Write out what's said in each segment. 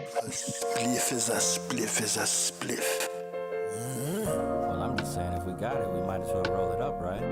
Spliff is a spliff is a spliff. Well, I'm just saying, if we got it, we might as well roll it up, right?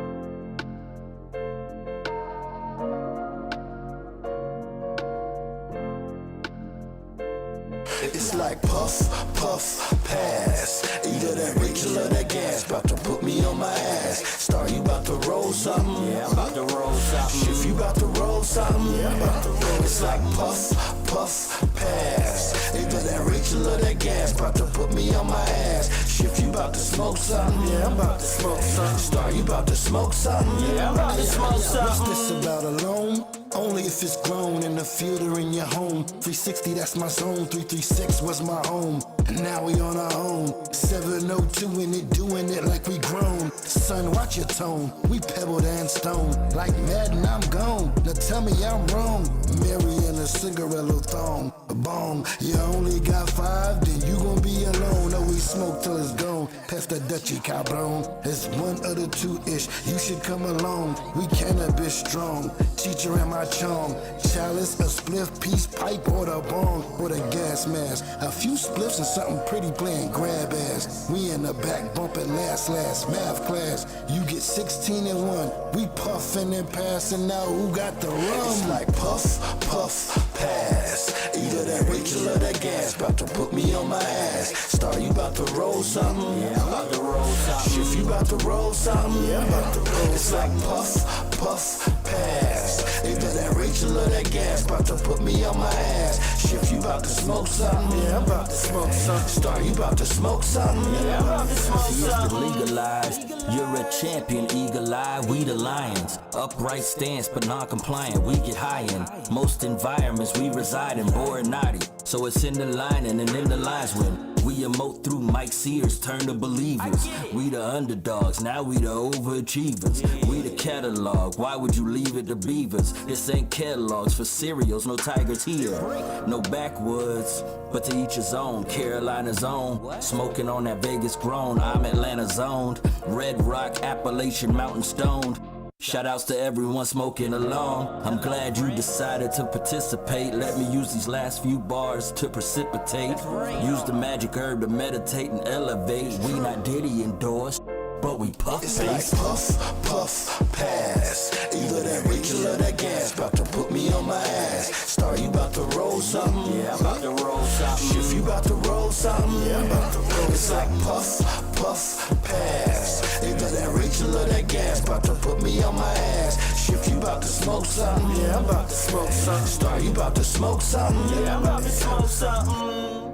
It's like puff, puff, pass. Either that Rachel or that gas. About to put me on my ass. Star, you about to roll something? Yeah, I'm about to roll something. If you about to roll something? Yeah, I'm about to roll. It's like puff, puff, pass. Either that Rachel or that gas. About to put me on my ass. If you about to smoke something? Yeah, I'm about to smoke something. Star, you about to smoke something? Yeah, I'm about to smoke something. What's this about alone? Only if it's grown in the field or in your home. 360, that's my zone. 336 was my home. And now we on our own. 702 in it, doing it like we grown. Son, watch your tone. We pebbled and stone. Like Madden, I'm gone. Now tell me I'm wrong. Mary in a cigarello thong. A bong. You only got 5, then you gon' be alone. No, we smoke till it's gone. Pass the Dutchie, cabron. It's one of the 2-ish. You should come along. We cannabis strong. Teacher and my chong. Chalice, a spliff, piece, pipe, or the bong, or the gas mask. A few spliffs and something pretty playing grab ass. We in the back bumping last math class. You get 16 and 1. We puffing and passing out. Who got the rum? It's like puff, puff, pass. Either that Rachel or that gas. About to put me on my ass. Star, you about to roll something? Yeah, I'm about to roll something. If you about to roll something? Yeah, I'm about to roll. It's like puff, puff, pass. Either that Rachel or that gas. About to put me on my ass. If you about to smoke something? Yeah, I'm about to smoke something. Star, you about to smoke something? Yeah, I'm about to smoke See, it's the something. legalized. You're a champion, eagle-eye. We the lions. Upright stance, but non-compliant. We get high in most environments we reside in. Bored naughty, so it's in the line and in the lines when we emote through Mike Sears, turn to believers. We the underdogs, now we the overachievers. We the catalog, why would you leave it to beavers? This ain't catalogs for cereals, no tigers here. No backwoods, but to each his own. Carolina's own, smoking on that Vegas grown. I'm Atlanta zoned, Red Rock, Appalachian Mountain stoned. Shoutouts to everyone smoking along. I'm glad you decided to participate. Let me use these last few bars to precipitate. Use the magic herb to meditate and elevate. We not Diddy endorsed, but we puff It's face. like puff, puff, pass. Either that Rachel or that gas. About to put me on my ass. Star, you about to roll something? Yeah, I'm about to roll something. If you about to roll something? Yeah, I'm about to roll. It's like puff, puff, pass. Either that Rachel or that gas. About to put me on my ass. If you about to smoke something? Yeah, I'm about to smoke something. Star, you about to smoke something? Yeah, I'm about to smoke something.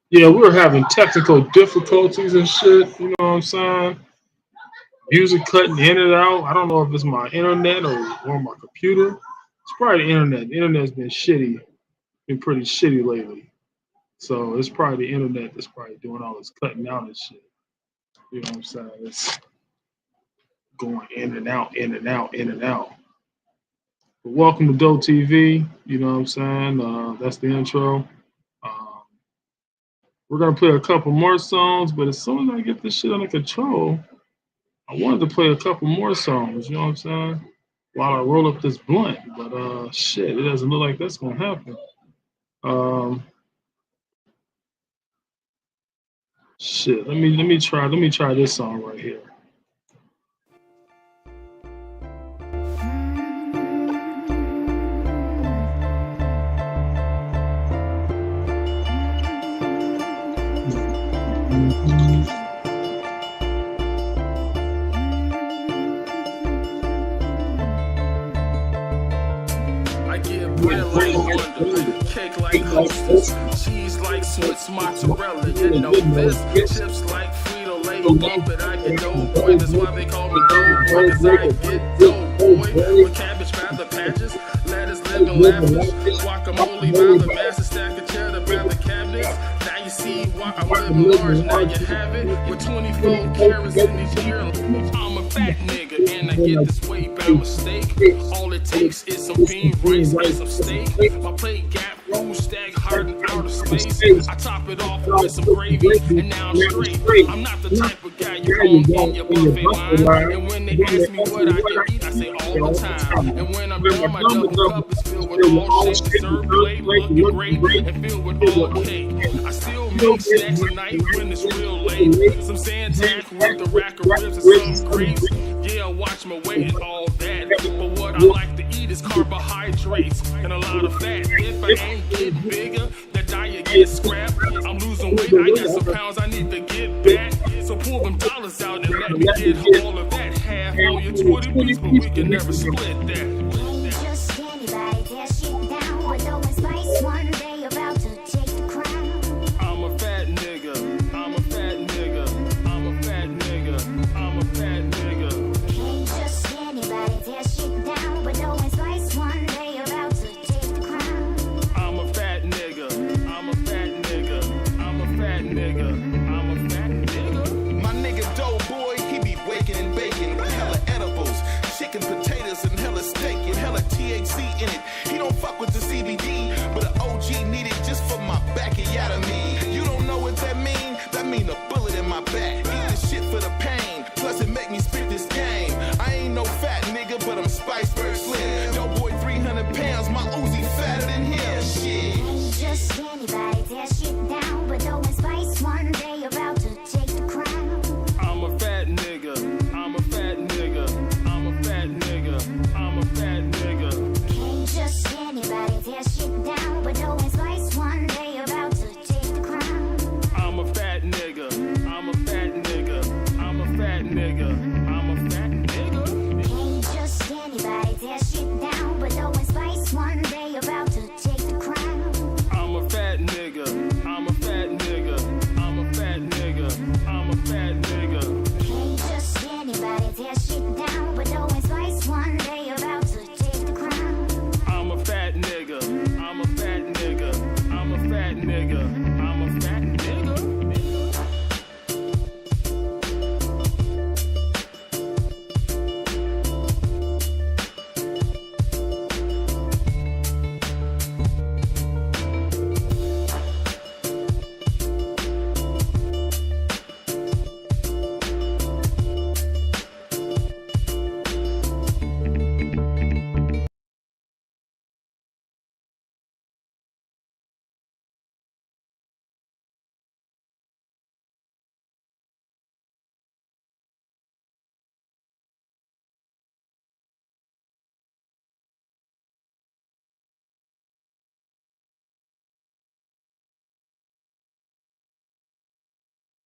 Yeah, we were having technical difficulties and shit. You know what I'm saying? Music cutting in and out. I don't know if it's my internet or my computer. It's probably the internet. The internet's been shitty, been pretty shitty lately. So it's probably the internet that's probably doing all this cutting out and shit. You know what I'm saying? It's going in and out, in and out, in and out. But welcome to Dope TV. You know what I'm saying? That's the intro. We're going to play a couple more songs, but as soon as I get this shit under control, I wanted to play a couple more songs, you know what I'm saying? While I roll up this blunt, but shit, it doesn't look like that's going to happen. Shit, let me try this song right here. I get bread like Wonder, cake like Hostess, cheese like Swiss mozzarella, you know this, chips like Frito-Lay, bump it, I get dope boy, that's why they call me dope boy, cause I get dope boy, with cabbage by the patches, lettuce, living lavish, guacamole by the massive stack of cheddar by the cabinets, now you see why I'm living large, now you have it, with 24 carats in these years, I'm a fat nigga, and I get this way by mistake, all it takes is some bean rice and some steak, my plate got two stack hard in outer space. I top it off with some gravy, and now I'm straight. I'm not the type of guy you gon' in your buffet line. And when they ask me what I can eat, I say all the time. And when I'm done, my double cup is filled with all shapes, dessert plate, looking great, and filled with all cake. I still make snacks at night when it's real late. Some Zantac with a rack of ribs and some grapes. Yeah, watch my weight and all that. But what I like to eat is carbohydrates and a lot of fat. If I ain't getting bigger, the diet gets scrapped. I'm losing weight, I got some pounds I need to get back. So pull them dollars out and let me get all of that. Half on your 20 piece, but we can never split that. Just anybody tear shit down with no spice. One day about to take the crown. I'm a fat nigga. I'm a fat nigga. I'm a fat nigga. I'm a fat nigga. Ain't just anybody tear shit down with no spice. One day about to take the crown. I'm a fat nigga. I'm a fat nigga. I'm a fat nigga. I'm a fat nigga. My nigga Doughboy, he be waking and baking with hella edibles, chicken, potatoes, and hella steak, and hella THC in it. He don't fuck with the CBD, but an OG need it just for my backyardomy. You don't know what that mean? That mean a bullet in my back. Eat this shit for the pain, plus it make me spit this game. I ain't no fat nigga, but I'm Spiceberg slim. Doughboy 300 pounds, my Uzi fatter than him. Shit. Ain't just anybody tear shit down with no spice. One day about to take the crown. I'm a fat nigga. I'm a fat nigga. I'm a fat nigga. I'm a fat nigga. Ain't just anybody tear shit down with no spice. One day about to take the crown. I'm a fat nigga. I'm a fat nigga. I'm a fat nigga. I'm a fat nigga. Ain't just anybody tear shit down with no spice. One day about to take the crown. I'm a fat nigga. I'm a fat nigga. I'm a fat nigga. I'm a fat nigga. Ain't just anybody tear shit down with no spice. One day about to take the crown. I'm a fat nigga. I'm a fat nigga. I'm a fat nigga. I'm a fat nigga.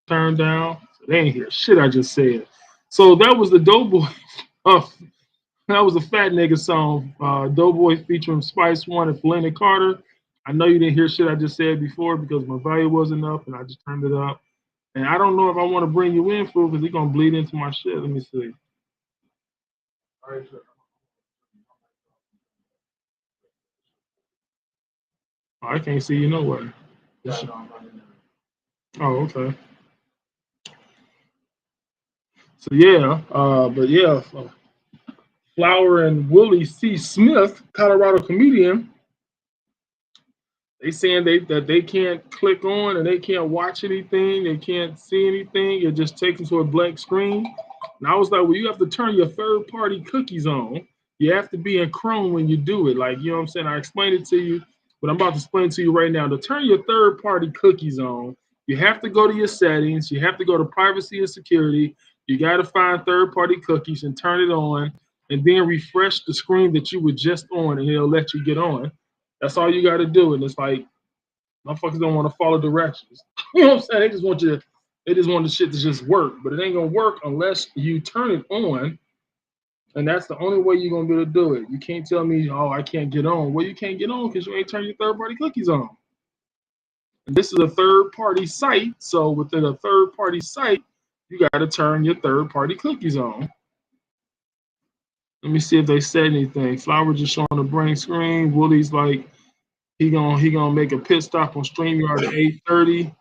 Turned down. So they ain't hear shit I just said. So that was the Doughboy. That was a fat nigga song. Doughboy featuring Spice One and Felina Carter. I know you didn't hear shit I just said before because my volume wasn't up and I just turned it up. And I don't know if I want to bring you in, fool, because he's gonna bleed into my shit. Let me see. All right, sure. Oh, I can't see you nowhere. Oh, okay. So yeah, but yeah, Flower and Willie C. Smith, Colorado comedian, they saying that they can't click on and they can't watch anything, they can't see anything. It just takes them to a blank screen. And I was like, well, you have to turn your third-party cookies on. You have to be in Chrome when you do it. Like, you know what I'm saying? I explained it to you, but I'm about to explain to you right now. To turn your third-party cookies on, you have to go to your settings. You have to go to privacy and security. You got to find third-party cookies and turn it on, and then refresh the screen that you were just on, and it'll let you get on. That's all you got to do. And it's like, motherfuckers don't want to follow directions. You know what I'm saying? They just want the shit to just work. But it ain't gonna work unless you turn it on. And that's the only way you're gonna be able to do it. You can't tell me, oh, I can't get on. Well, you can't get on because you ain't turned your third-party cookies on. And this is a third-party site. So within a third-party site, you got to turn your third-party cookies on. Let me see if they said anything. Flower just showing the brain screen. Willie's like, he gonna make a pit stop on StreamYard at 8:30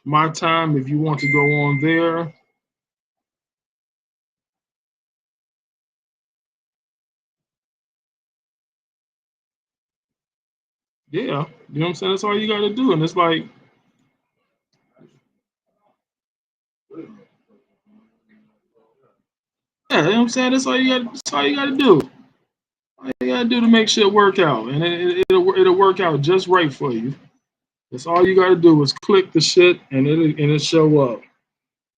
my time if you want to go on there. Yeah, you know what I'm saying? That's all you got to do. And it's like, yeah, you know what I'm saying? That's all you got. That's all you got to do. All you got to do to make shit work out, and it'll work out just right for you. That's all you got to do is click the shit, and it'll show up.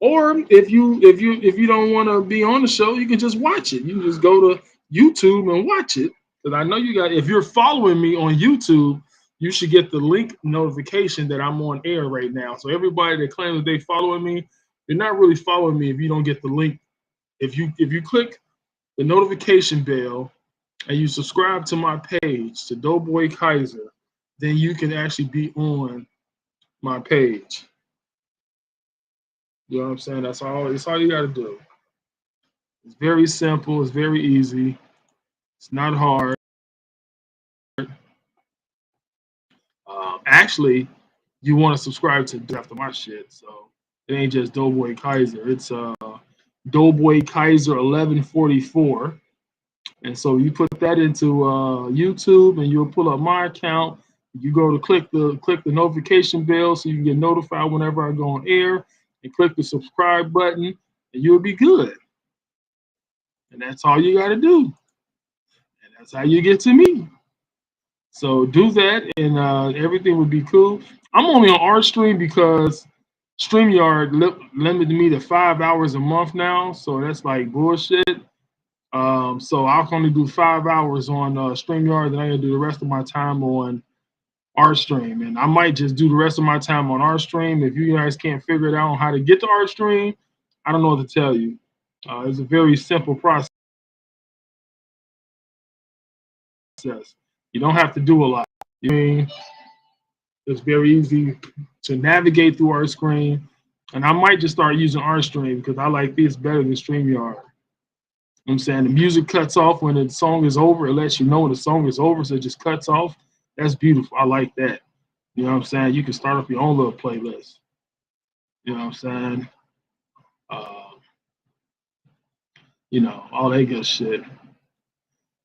Or if you don't want to be on the show, you can just watch it. You can just go to YouTube and watch it. Because I know you got. If you're following me on YouTube, you should get the link notification that I'm on air right now. So everybody that claims that they following me, they're not really following me if you don't get the link. If you click the notification bell and you subscribe to my page to Doughboy Kaiser, then you can actually be on my page. You know what I'm saying? That's all. It's all you got to do. It's very simple. It's very easy. It's not hard. Actually, you want to subscribe to after my shit. So it ain't just Doughboy Kaiser. It's Doughboy Kaiser 1144. And so you put that into YouTube, and you'll pull up my account. You go to click the notification bell so you can get notified whenever I go on air, and click the subscribe button, and you'll be good. And that's all you got to do. And that's how you get to me. So do that, and everything would be cool. I'm only on Artstream because StreamYard limited me to 5 hours a month now, so that's like bullshit. So I'll only do 5 hours on StreamYard, then I gotta do the rest of my time on Artstream, and I might just do the rest of my time on Artstream. If you guys can't figure it out on how to get to Artstream, I don't know what to tell you. It's a very simple process. You don't have to do a lot. I mean, it's very easy to navigate through Artstream, and I might just start using Artstream because I like this better than StreamYard. I'm saying the music cuts off when the song is over. It lets you know when the song is over, so it just cuts off. That's beautiful. I like that. You know what I'm saying? You can start up your own little playlist. You know what I'm saying? Uh, all that good shit.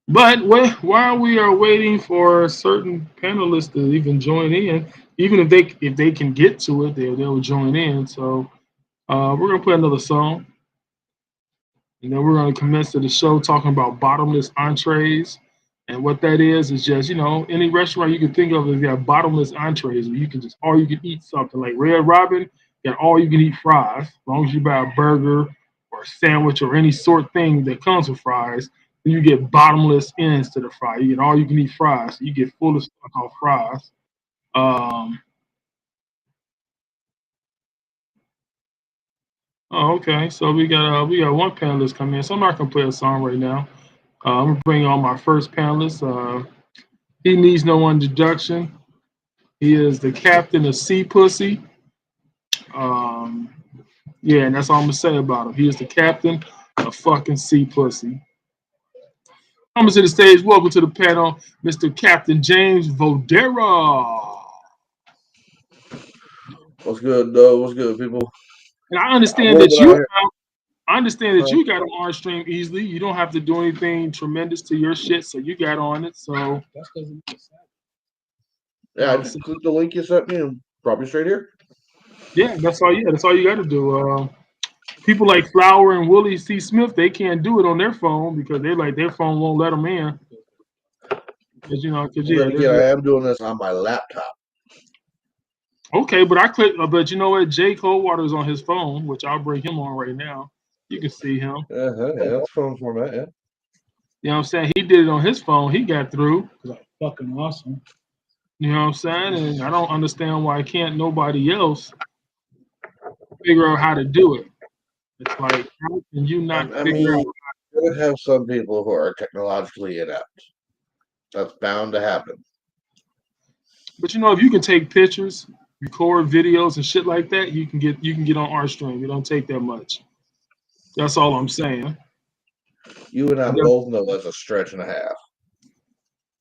But while we are waiting for certain panelists to even join in, even if they can get to it, they'll join in. So we're gonna play another song, and then we're gonna commence to the show talking about bottomless entrees. And what that is just, any restaurant you can think of is got bottomless entrees where you can just all you can eat something. Like Red Robin, got all you can eat fries. As long as you buy a burger or a sandwich or any sort thing that comes with fries, then you get bottomless ends to the fry. You get all you can eat fries. So you get full of stuff off fries. Okay. So we got one panelist coming in. So I'm not gonna play a song right now. I'm gonna bring on my first panelist. He needs no introduction. He is the captain of Sea Pussy. Um, yeah, and that's all I'm gonna say about him. He is the captain of fucking Sea Pussy. Coming to the stage, welcome to the panel, Mr. Captain James Vodera. What's good, what's good, people? And I understand that you got on our stream easily. You don't have to do anything tremendous to your shit, so you got on it. So yeah, I just clicked the link you sent me and brought me straight here. Yeah, that's all. Yeah, that's all you got to do. People like Flower and Willie C. Smith, they can't do it on their phone because they like their phone won't let them in. Because I am doing this on my laptop. Okay, but but you know what? Jay Coldwater's on his phone, which I'll bring him on right now. You can see him. Yeah, that's phone format, yeah. You know what I'm saying? He did it on his phone. He got through. Like fucking awesome. You know what I'm saying? And I don't understand why can't nobody else figure out how to do it. It's like, how can you not figure out? You're going to have some people who are technologically inept. That's bound to happen. But if you can take pictures, record videos and shit like that, you can get on Artstream. It don't take that much. That's all I'm saying. You and I both know that's a stretch and a half.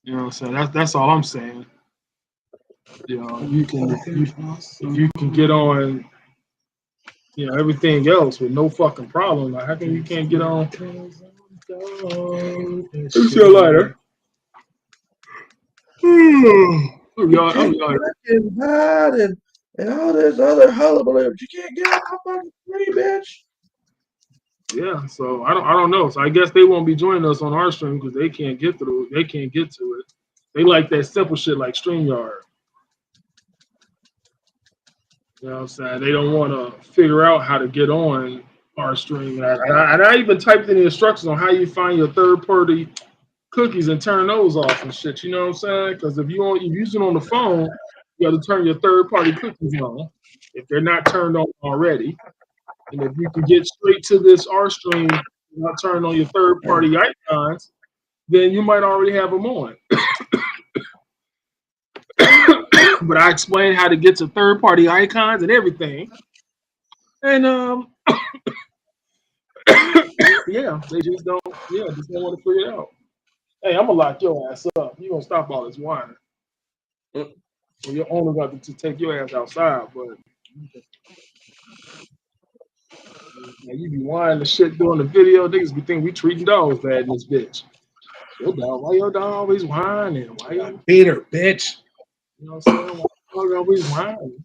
You know what I'm saying? That's all I'm saying. If you can get on everything else with no fucking problem. Like, how come you can't get on? It's your lighter. You can't get that and all this other hullabaloo. You can't get off my fucking screen, bitch. Yeah, so I don't know. So I guess they won't be joining us on our stream because they can't get through. They can't get to it. They like that simple shit like StreamYard. You know what I'm saying? They don't want to figure out how to get on our stream. And I even typed in the instructions on how you find your third party cookies and turn those off and shit. You know what I'm saying? Because if you're using on the phone, you got to turn your third party cookies on if they're not turned on already. And if you can get straight to this R stream, not turn on your third party icons, then you might already have them on. But I explained how to get to third party icons and everything. And yeah, they just don't want to figure it out. Hey, I'm gonna lock your ass up. You gonna stop all this whining. Well, your owner got to take your ass outside, but you be whining the shit during the video. Niggas be thinking we treating dogs bad in this bitch. Your dog, why your dog always whining? Why you beat her, bitch? You know what I'm saying? Why your dog always whining?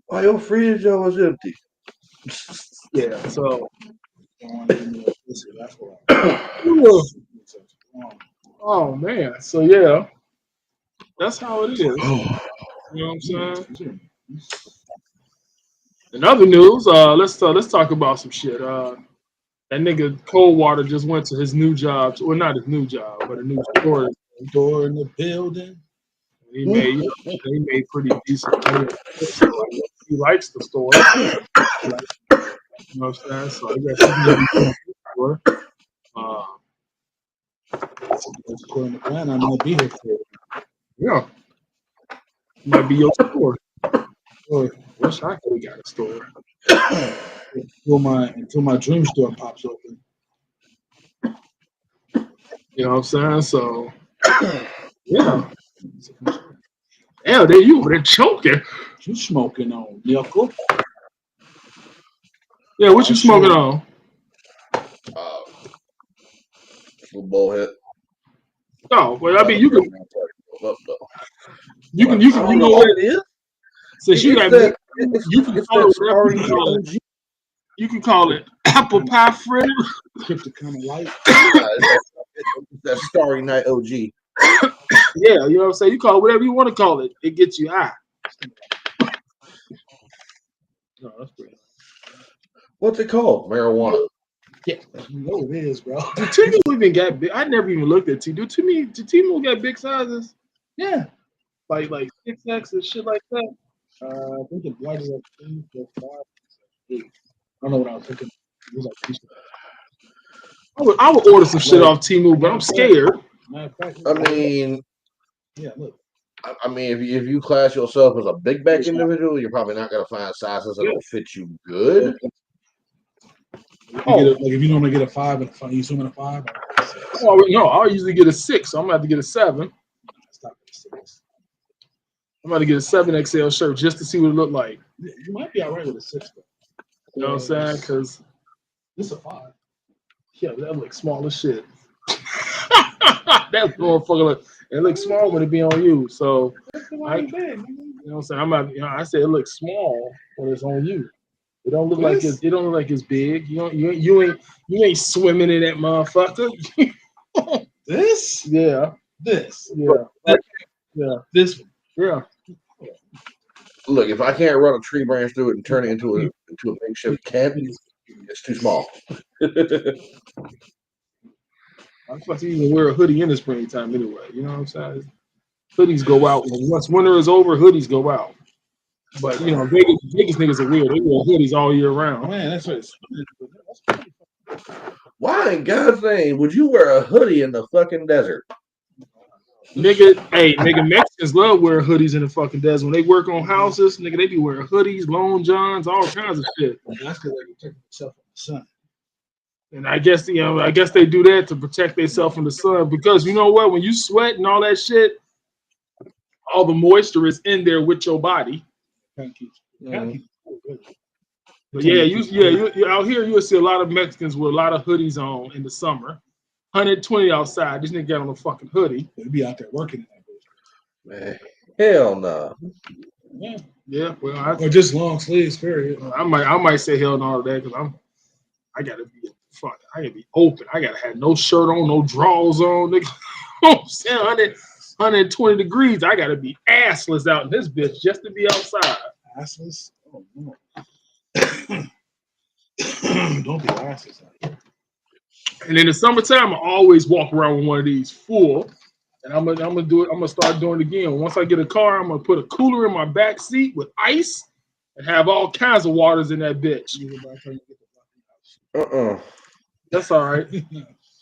Why your fridge was empty? Yeah, so oh man, so yeah, that's how it is. You know what I'm saying? In other news, let's talk about some shit. That nigga Coldwater just went to his new job. Well, not his new job, but a new store. Door in the building. He made pretty decent money. He likes the store. You know what I'm saying? So I guess he's store. According to plan, I might be here for it. Yeah, might be your store. Or wish I could have got a store. Until my dream store pops open. You know what I'm saying? So yeah. Hell, there you over there choking. You smoking on, Nickel? Yeah, what you smoking on? Football hit. Oh, well, I mean, you can know what it is. Since you got, you can call it whatever you call it. You can call it apple pie fritter. Kind of light. That Starry Night OG. Yeah, you know what I'm saying? You call it whatever you want to call it. It gets you high. No, that's great. What's it called? Marijuana. Yeah, you know it is, bro. Do T-Mobile even got big? I never even looked at T. Do T-Mobile got big sizes? Yeah. Like 6X and shit like that? I think the white is like 3, 4, 5, 6, 8. I don't know what I was thinking. It was like 3. I would order some shit off T-Mobile, but I'm scared. I mean, yeah, look. I mean, if you class yourself as a big back individual, you're probably not gonna find sizes that will fit you good. Like if you normally get a 5 and you assuming a 5. Oh no, I'll usually get a 6. So I'm gonna have to get a 7. I'm about to get a 7XL shirt just to see what it looked like. You might be all right with a 6, though. You know what I'm saying? Because this is a 5. Yeah, that looks small as shit. That motherfucker it looks small when it be on you. So you know what I'm saying? I say it looks small when it's on you. It don't look like it's big. You ain't swimming in that motherfucker. This? Yeah. This? Yeah. Yeah. This one? Yeah. Look, if I can't run a tree branch through it and turn it into a makeshift tent, it's too small. I'm supposed to even wear a hoodie in the springtime anyway. You know what I'm saying? Hoodies go out. Once winter is over, hoodies go out. But you know, Vegas niggas are weird. They wear hoodies all year round. Man, that's right. Why in God's name would you wear a hoodie in the fucking desert? Nigga, Mexicans love wearing hoodies in the fucking desert. When they work on houses, nigga, they be wearing hoodies, long johns, all kinds of shit. That's because they protect themselves from the sun. And I guess they do that to protect themselves from the sun because you know what? When you sweat and all that shit, all the moisture is in there with your body. But yeah, you out here you'll see a lot of Mexicans with a lot of hoodies on in the summer. 120 outside. This nigga got on a fucking hoodie. They'll be out there working in that bitch. Man, hell no. Yeah. Yeah, well, Or just long sleeves, period. I might say hell no to that because I gotta be fuck. I gotta be open. I gotta have no shirt on, no drawers on. Nigga. You know what I'm saying 120 degrees. I gotta be assless out in this bitch just to be outside. Assless? Oh, no. Don't be assless out here. And in the summertime, I always walk around with one of these full. And I'm gonna do it. I'm gonna start doing it again. Once I get a car, I'm gonna put a cooler in my back seat with ice and have all kinds of waters in that bitch. That's all right.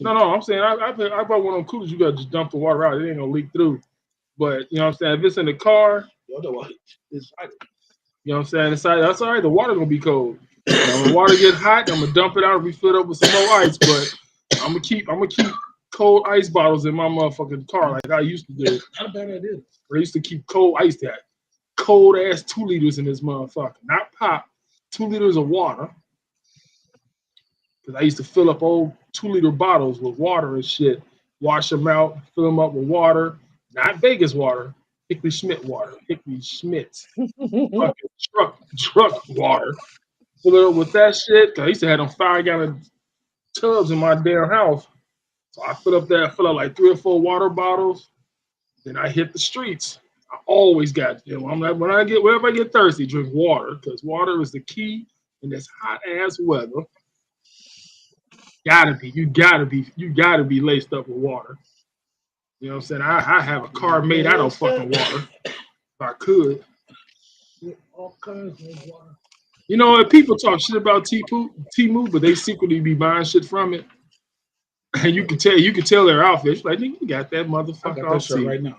No, I'm saying I bought one of them coolers. You gotta just dump the water out. It ain't gonna leak through. But you know what I'm saying? If it's in the car, you know what I'm saying? Inside, that's all right. The water gonna be cold. When the water gets hot, I'm gonna dump it out and refill it up with some more ice. But I'm gonna keep cold ice bottles in my motherfucking car like I used to do. Not a bad idea. I used to keep cold ice that cold ass 2 liters in this motherfucker. Not pop, 2 liters of water. Because I used to fill up old 2-liter bottles with water and shit, wash them out, fill them up with water, not Vegas water, Hickley Schmidt water, Hickley Schmidt's fucking truck water. Fill it up with that shit. Cause I used to have them 5-gallon tubs in my damn house. So I fill up like 3 or 4 water bottles. Then I hit the streets. I always got, you know, whenever I get thirsty, drink water, because water is the key in this hot ass weather. You gotta be laced up with water. You know what I'm saying? I have a car made out of fucking water. If I could. All kinds of water. You know what? People talk shit about Temu, but they secretly be buying shit from it. And you can tell their outfits. Like, nigga, you got that motherfucker I got off that shirt Temu. right now.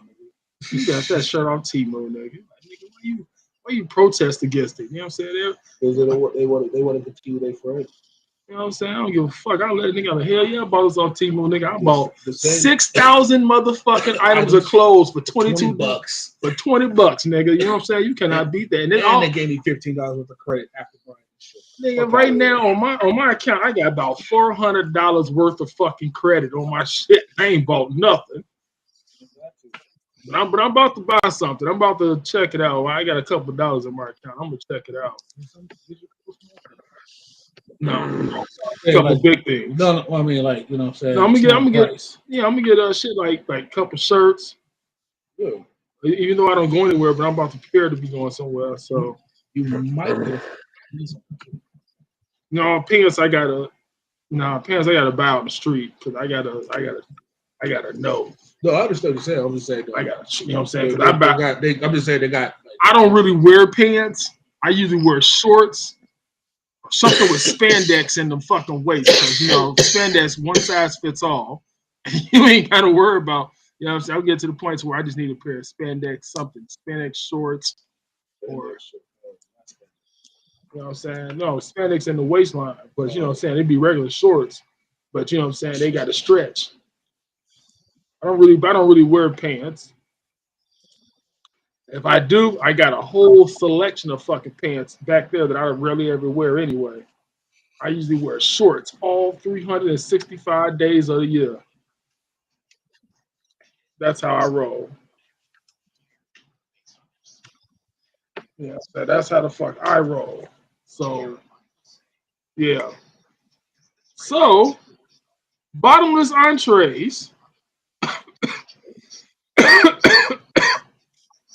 You got that shirt off Temu, nigga. Like, nigga, why you protest against it? You know what I'm saying? Because they wanted to kill their friend. You know what I'm saying? I don't give a fuck. I let a nigga know. Hell yeah, I bought this off Temu, nigga. I bought The same- 6,000 motherfucking items of clothes for $22 bucks. For $20, nigga. You know what I'm saying? You cannot beat that. And they gave me $15 worth of credit after buying shit. Nigga, right now on my account, I got about $400 worth of fucking credit on my shit. I ain't bought nothing. But I'm about to buy something. I'm about to check it out. I got a couple of dollars in my account. I'm gonna check it out. No, a couple big things. No, I mean, like, you know what I'm saying? No, I'm gonna get shit like a couple shirts. Yeah. Even though I don't go anywhere, but I'm about to prepare to be going somewhere. So you might get pants I gotta buy out the street because I gotta know. No, I understand what you're saying. I'm just saying. I got, you know what I'm saying? I'm just saying they got. I don't really wear pants. I usually wear shorts, or something with spandex in the fucking waist. Because, you know, spandex, one size fits all. And you ain't got to worry about, you know what I'm saying? I'll get to the points where I just need a pair of spandex shorts, or, you know what I'm saying? No, spandex in the waistline. But, you know what I'm saying? It'd be regular shorts. But, you know what I'm saying? They got to stretch. I don't really wear pants. If I do, I got a whole selection of fucking pants back there that I rarely ever wear anyway. I usually wear shorts all 365 days of the year. That's how I roll. Yeah, so that's how the fuck I roll. So, yeah. So, Bottomless Entrees.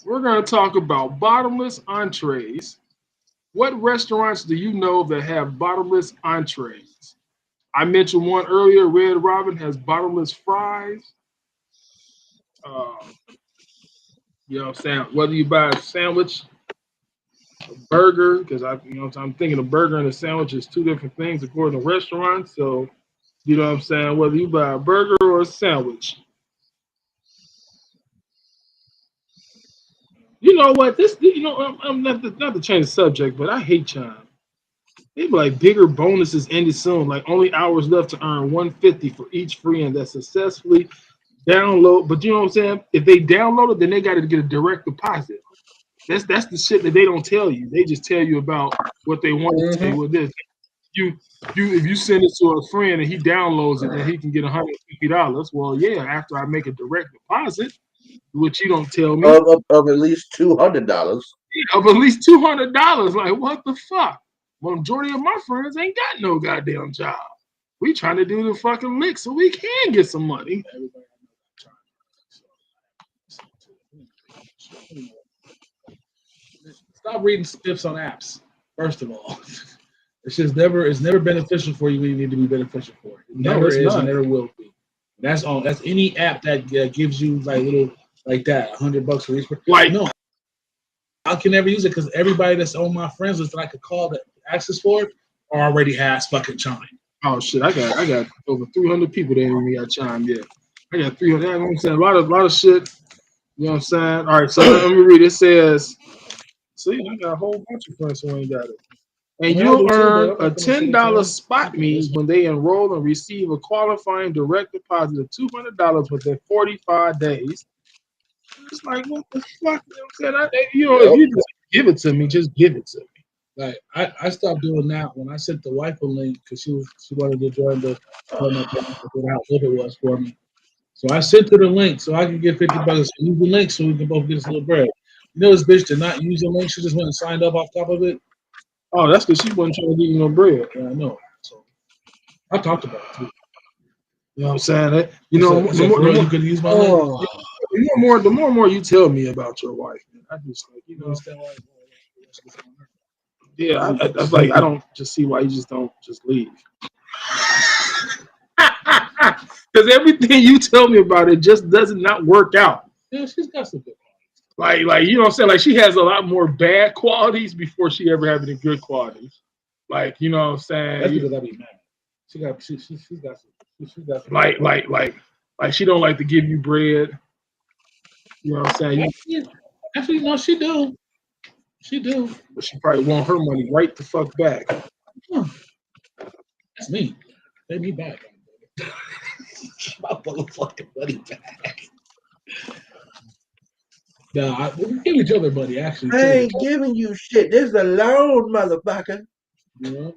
We're going to talk about bottomless entrees. What restaurants do you know that have bottomless entrees? I mentioned one earlier. Red Robin has bottomless fries. You know what I'm saying? Whether you buy a sandwich, a burger, because I'm thinking a burger and a sandwich is two different things according to restaurants. So, you know what I'm saying? Whether you buy a burger or a sandwich. You know what? I'm not to change the subject, but I hate Chime. They be like bigger bonuses ended soon. Like only hours left to earn $150 for each friend that successfully download. But you know what I'm saying? If they download it, then they got to get a direct deposit. That's the shit that they don't tell you. They just tell you about what they want to tell you with this. If you send it to a friend and he downloads it, then he can get $150. Well, yeah, after I make a direct deposit. which you don't tell me, of at least $200. of at least $200. Like, what the fuck? Majority of my friends ain't got no goddamn job. We trying to do the fucking lick so we can get some money. Stop reading spiffs on apps. First of all, it's never beneficial for you when you need to be beneficial for. It No, never it's is not. and never will be. That's all. That's any app that gives you like little like that $100 for each. Like, no, I can never use it because everybody that's on my friends list that I could call that access for it already has fucking Chime. oh shit, I got over 300 people that ain't even got Chime yet. I got 300. You know what I'm saying? A lot of shit. You know what I'm saying? All right, so let me read. It says, see, I got a whole bunch of friends who ain't got it. And I mean, I you'll do too, earn but I'm a not gonna sit $10 and spot me when they enroll and receive a qualifying direct deposit of $200 within 45 days. It's like, what the fuck? You know what I'm saying? If you just give it to me, just give it to me. Like I stopped doing that when I sent the wife a link because she wanted to join the how good it was for me. So I sent her the link so I can get $50. Use the link so we can both get this little bread. You know this bitch did not use the link. She just went and signed up off top of it. Oh, that's because she wasn't trying to give you no bread. Yeah, I know. So I talked about it too. You know what I'm saying? You could use my link. The more and more you tell me about your wife, man, I just like, You understand why? yeah, I like, I don't just see why you just don't just leave. Because everything you tell me about it just does not work out. Yeah, she's got some good qualities. Like you know what I'm saying? Like she has a lot more bad qualities before she ever had any good qualities. Like, you know what I'm saying? That's because I be mad. She's got some like she don't like to give you bread. You know what I'm saying? Actually, no, she do. She do. But she probably want her money right the fuck back. That's me. Pay me back. My motherfucking money back. Nah, we give each other money, actually. I ain't giving you shit. This is a loan, motherfucker. Yeah.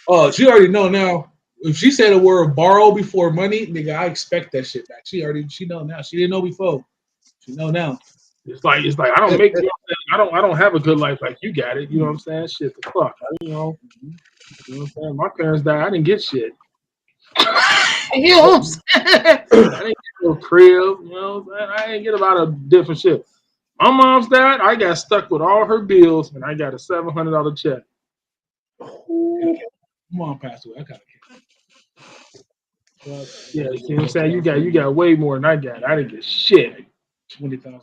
Oh, she already know now. If she said the word borrow before money, nigga, I expect that shit back. She know now. She didn't know before. She know now. It's like I don't make I don't have a good life like you got it. You know what I'm saying? Shit, the fuck. You know what I'm saying? My parents died. I didn't get shit. You know what I'm saying? I didn't get no crib. You know what I'm saying? I didn't get a lot of different shit. My mom's died. I got stuck with all her bills, and I got a $700 check. Mom passed away. I got yeah, you know what I'm saying? You got way more than I got. I didn't get shit. $20,000.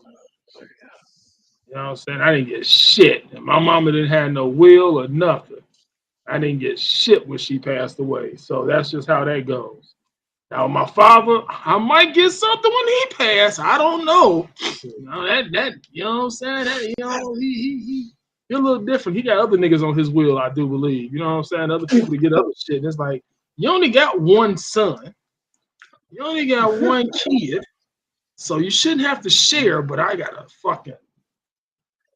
You know what I'm saying? I didn't get shit. And my mama didn't have no will or nothing. I didn't get shit when she passed away. So that's just how that goes. Now my father, I might get something when he passed. I don't know. You know, that you know what I'm saying? That, you know, he's a little different. He got other niggas on his will, I do believe. You know what I'm saying? Other people to get other shit. And it's like, you only got one son. You only got one kid. So you shouldn't have to share, but I got a fucking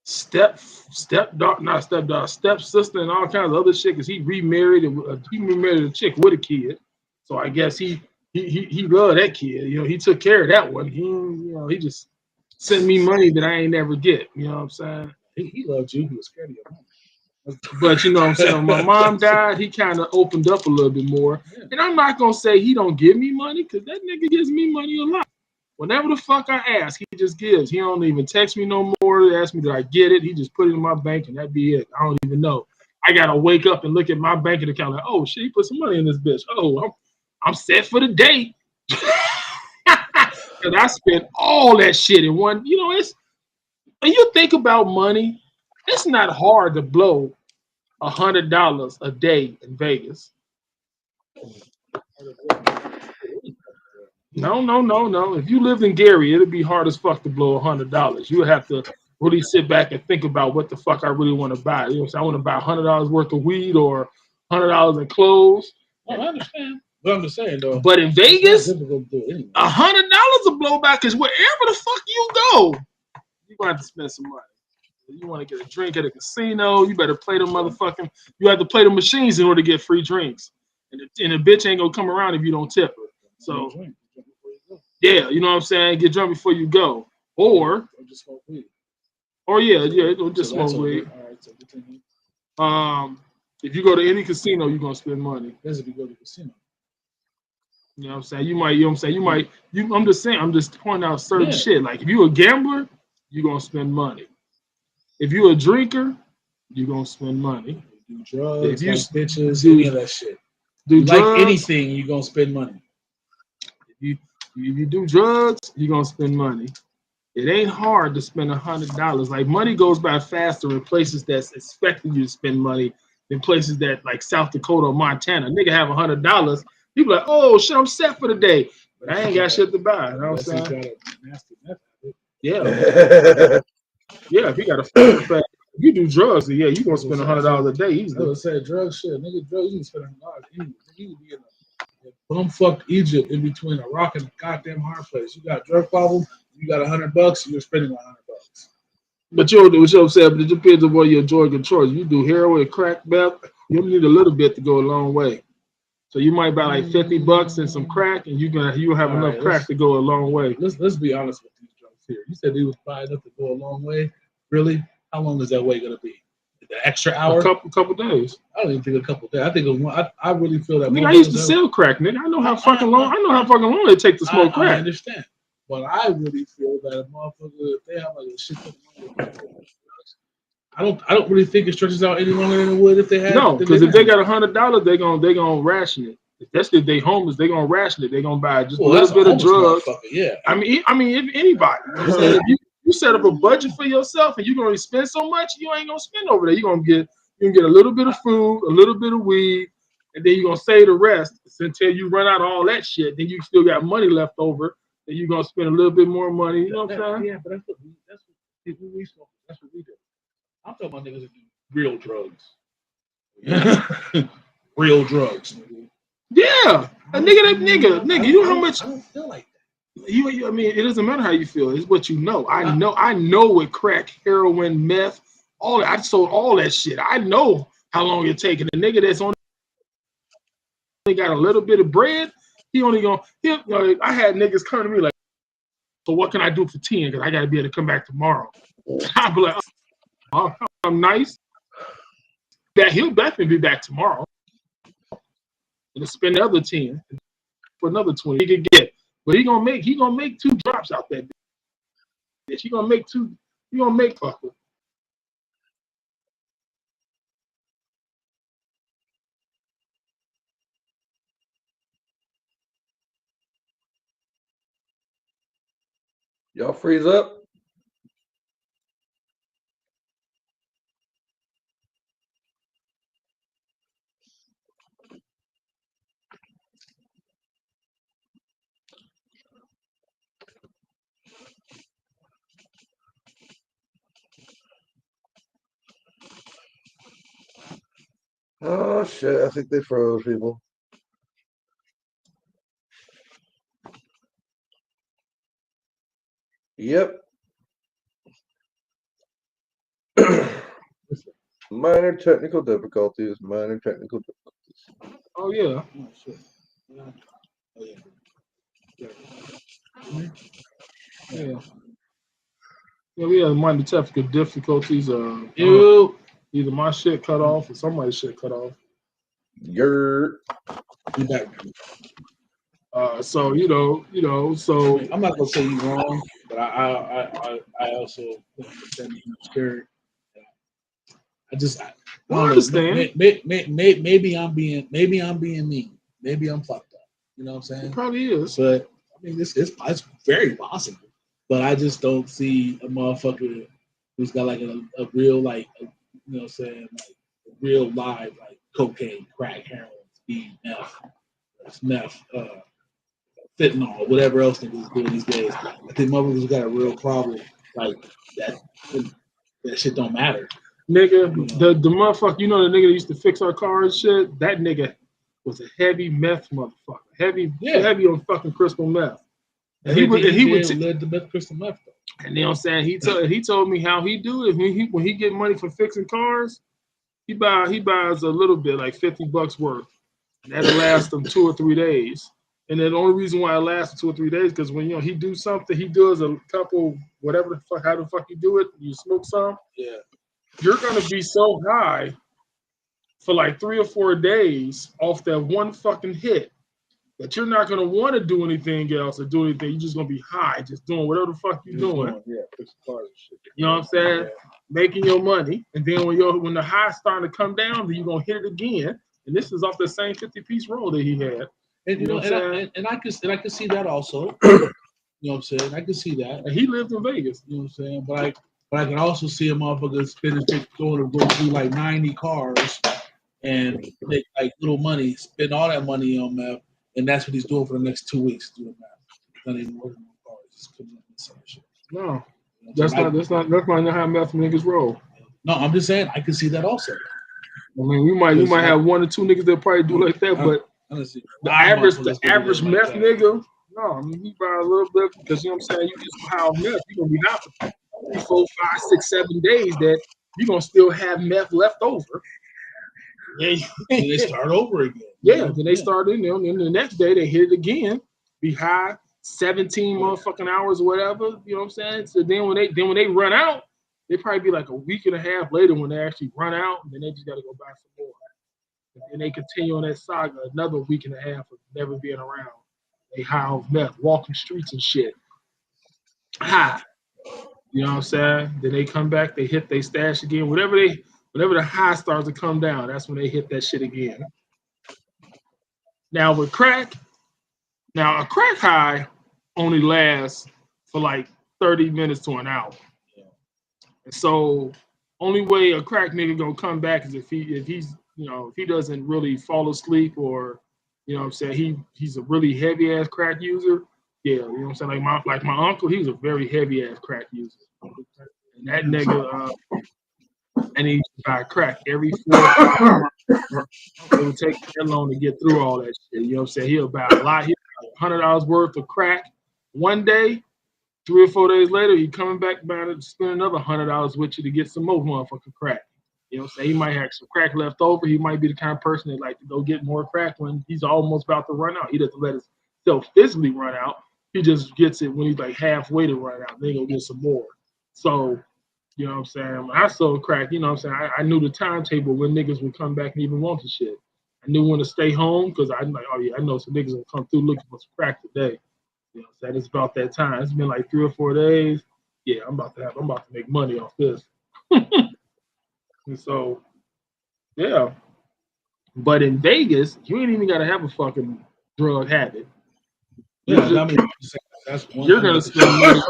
stepsister and all kinds of other shit because he remarried a chick with a kid. So I guess he loved that kid. You know, he took care of that one. He just sent me money that I ain't never get. You know what I'm saying? He loved you. He was scared of you. But you know what I'm saying? When my mom died, he kind of opened up a little bit more. And I'm not gonna say he don't give me money because that nigga gives me money a lot. Whenever the fuck I ask, he just gives. He don't even text me no more. Ask me, did I get it? He just put it in my bank and that be it. I don't even know. I gotta wake up and look at my banking account like, oh shit, he put some money in this bitch. Oh, I'm set for the day. Cause I spent all that shit in one. You know, it's when you think about money, it's not hard to blow $100 a day in Vegas. No. If you lived in Gary, it'd be hard as fuck to blow $100. You would have to really sit back and think about what the fuck I really want to buy. You know, so I want to buy $100 worth of weed or $100 in clothes. Oh, I understand. But I'm just saying though. But in Vegas, $100 a blowback is wherever the fuck you go, you gonna have to spend some money. You want to get a drink at a casino, you better play the motherfucking. You have to play the machines in order to get free drinks, and the bitch ain't gonna come around if you don't tip her. So. Yeah, you know what I'm saying? Get drunk before you go. Or just smoke weed. Or or just So that's smoke weed. All right, so continue. If you go to any casino, you're gonna spend money. That's if you go to the casino. You know what I'm saying? You know what I'm saying? I'm just saying, I'm just pointing out certain shit. Like if you're a gambler, you're gonna spend money. If you're a drinker, you're gonna spend money. Do drugs, if you like bitches, do, any of that shit. Do you drugs, like anything, you're gonna spend money. If you do drugs, you're gonna spend money. It ain't hard to spend $100. Like money goes by faster in places that's expecting you to spend money than places that like South Dakota or Montana. Nigga have $100. People like, oh shit, I'm set for the day, but I ain't got shit to buy. You know what I'm saying? Yeah. Yeah, if you got a if you do drugs, yeah, you gonna spend $100 a day easily. I would say drugs, shit, nigga, drugs, you can spend $100 anyway. You can be in a bumfuck Egypt in between a rock and a goddamn hard place. You got a drug problem, you got $100, you're spending $100. But you know what I'm saying? But it depends on what your drug of choice. You do heroin, crack, meth, you need a little bit to go a long way. So you might buy like $50 and some crack, and you'll have enough crack to go a long way. Let's be honest with these drugs here. You said they was buying enough to go a long way. Really? How long is that way gonna be? The extra hour? A couple days. I don't even think a couple days. I think I really feel that. Nigga, I used to sell crack, nigga. I know how fucking long it takes to smoke crack. I understand, but I really feel that a motherfucker, if they have like a shit ton of money, I don't really think it stretches out any longer than it would if they had. No, because if they got $100, they gonna ration it. That's if they homeless, they gonna ration it. They gonna buy just a little bit of drugs. Yeah. I mean, if anybody, you know if you set up a budget for yourself and you're gonna spend so much, you ain't gonna spend over there. You can get a little bit of food, a little bit of weed, and then you're gonna save the rest until you run out of all that shit. Then you still got money left over. Then you're gonna spend a little bit more money. You know what I'm saying? Yeah, but that's what we smoke. That's what we do. I'm talking about niggas that do real drugs. Real drugs. Yeah, a nigga. You know how much? I don't feel like that. I mean, it doesn't matter how you feel. It's what you know. I know with crack, heroin, meth, all that. I sold all that shit. I know how long it taking. A nigga that's only got a little bit of bread, he only gonna. I had niggas come to me like, so what can I do for 10? Because I got to be able to come back tomorrow. I'll be like, oh, I'm nice. That he'll definitely be back tomorrow. And spend another 10 for another 20 he could get. But he gonna make 2 drops out that bitch. He gonna make fucker. Y'all freeze up? Oh shit, I think they froze people. Yep. Minor technical difficulties. Oh yeah. Oh shit. Yeah. Yeah, we had minor technical difficulties. Either my shit cut off or somebody's shit cut off. You're back. So so I'm not gonna say you wrong, but I also understand that you're scared. I understand. Maybe I'm being mean. Maybe I'm fucked up. You know what I'm saying? It probably is. But I mean, it's very possible. But I just don't see a motherfucker who's got like a real like you know what I'm saying, like a real live like cocaine, crack, heroin, speed, meth, fentanyl, whatever else niggas doing these days. I think motherfuckers got a real problem like that. That shit don't matter. Nigga, the motherfucker, the nigga that used to fix our cars shit, that nigga was a heavy meth motherfucker. Heavy on fucking crystal meth. And he led the meth crystal meth though. And you know what I'm saying? He told me how he do it. When he get money for fixing cars, he buys a little bit, like $50 worth. And that'll last him 2 or 3 days. And then the only reason why it lasts 2 or 3 days because when he do something, he does a couple whatever the fuck, how the fuck you do it, you smoke some. Yeah. You're gonna be so high for like 3 or 4 days off that one fucking hit that you're not gonna want to do anything else or do anything. You're just gonna be high, just doing whatever the fuck you're doing. Yeah, fix cars and shit. You know what I'm saying? Yeah. Making your money, and then when the high's starting to come down, then you're gonna hit it again. And this is off the same 50-piece roll that he had. And You know what I'm saying? I could see that also. You know what I'm saying? I could see that. And he lived in Vegas. You know what I'm saying? But I can also see a motherfucker go through like 90 cars and make like little money, spend all that money on meth, and that's what he's doing for the next 2 weeks doing meth. He's not even working on cars. He's putting up with some shit. No, that's not how meth niggas roll. No, I'm just saying I can see that also. I mean, you might have 1 or 2 niggas that probably do like that, but the average meth nigga, no, I mean he buy a little bit because you know what I'm saying. You get some high meth, you gonna be high for 3, 4, 5, 6, 7 days. That you gonna still have meth left over. Yeah, and they start over again. Yeah, then they start in there, and then the next day they hit it again, be high 17 motherfucking hours or whatever. You know what I'm saying? So then when they run out, they probably be like a week and a half later when they actually run out, and then they just got to go buy some more. And they continue on that saga another week and a half of never being around. They high off meth, walking streets and shit. High. You know what I'm saying? Then they come back, they hit they stash again. Whenever the high starts to come down, that's when they hit that shit again. Now with crack, a crack high only lasts for like 30 minutes to an hour. And so only way a crack nigga gonna come back is if he doesn't really fall asleep or you know what I'm saying, he's a really heavy ass crack user. Yeah, you know what I'm saying? Like my uncle, he was a very heavy ass crack user. And that nigga and he used to buy crack every 4 hours. It would take that long to get through all that shit. You know what I'm saying? He'll buy a lot. He'll buy $100 worth of crack one day. 3 or 4 days later, he coming back about it, spend another $100 with you to get some more motherfucking crack. You know what I'm saying? He might have some crack left over. He might be the kind of person that like to go get more crack when he's almost about to run out. He doesn't let himself physically run out. He just gets it when he's like halfway to run out. Then he'll get some more. So, you know what I'm saying? When I sold crack, you know what I'm saying? I knew the timetable when niggas would come back and even want the shit. I knew when to stay home because I'm like, oh yeah, I know some niggas will come through looking for some crack today. You know what I'm saying? It's about that time. It's been like 3 or 4 days. Yeah, I'm about to make money off this. And so, yeah. But in Vegas, you ain't even gotta have a fucking drug habit. Yeah, You're gonna spend money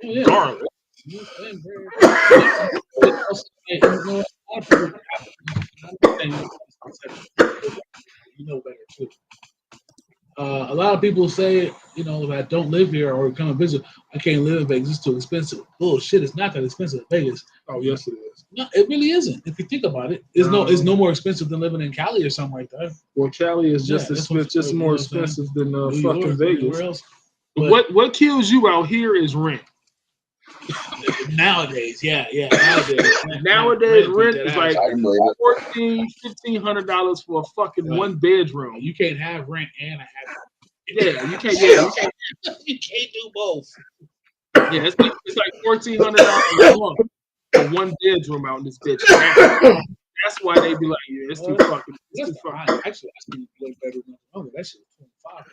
regardless. You know better too. A lot of people say, you know, if I don't live here or come and visit, I can't live in Vegas. It's too expensive. Bullshit. It's not that expensive in Vegas. Oh, yes, it is. No, it really isn't. If you think about it, it's no more expensive than living in Cali or something like that. Well, Cali is just more expensive than fucking Vegas. But what kills you out here is rent. Nowadays, nowadays rent is like $1,400-$1,500 for a fucking one bedroom. You can't have rent and a habit. Yeah, you can't. You can't do both. Yeah, it's like $1,400 a month for one bedroom out in this bitch. That's why they be like, yeah, it's too fucking. Actually, I see one bedroom. Oh, that shit is $25.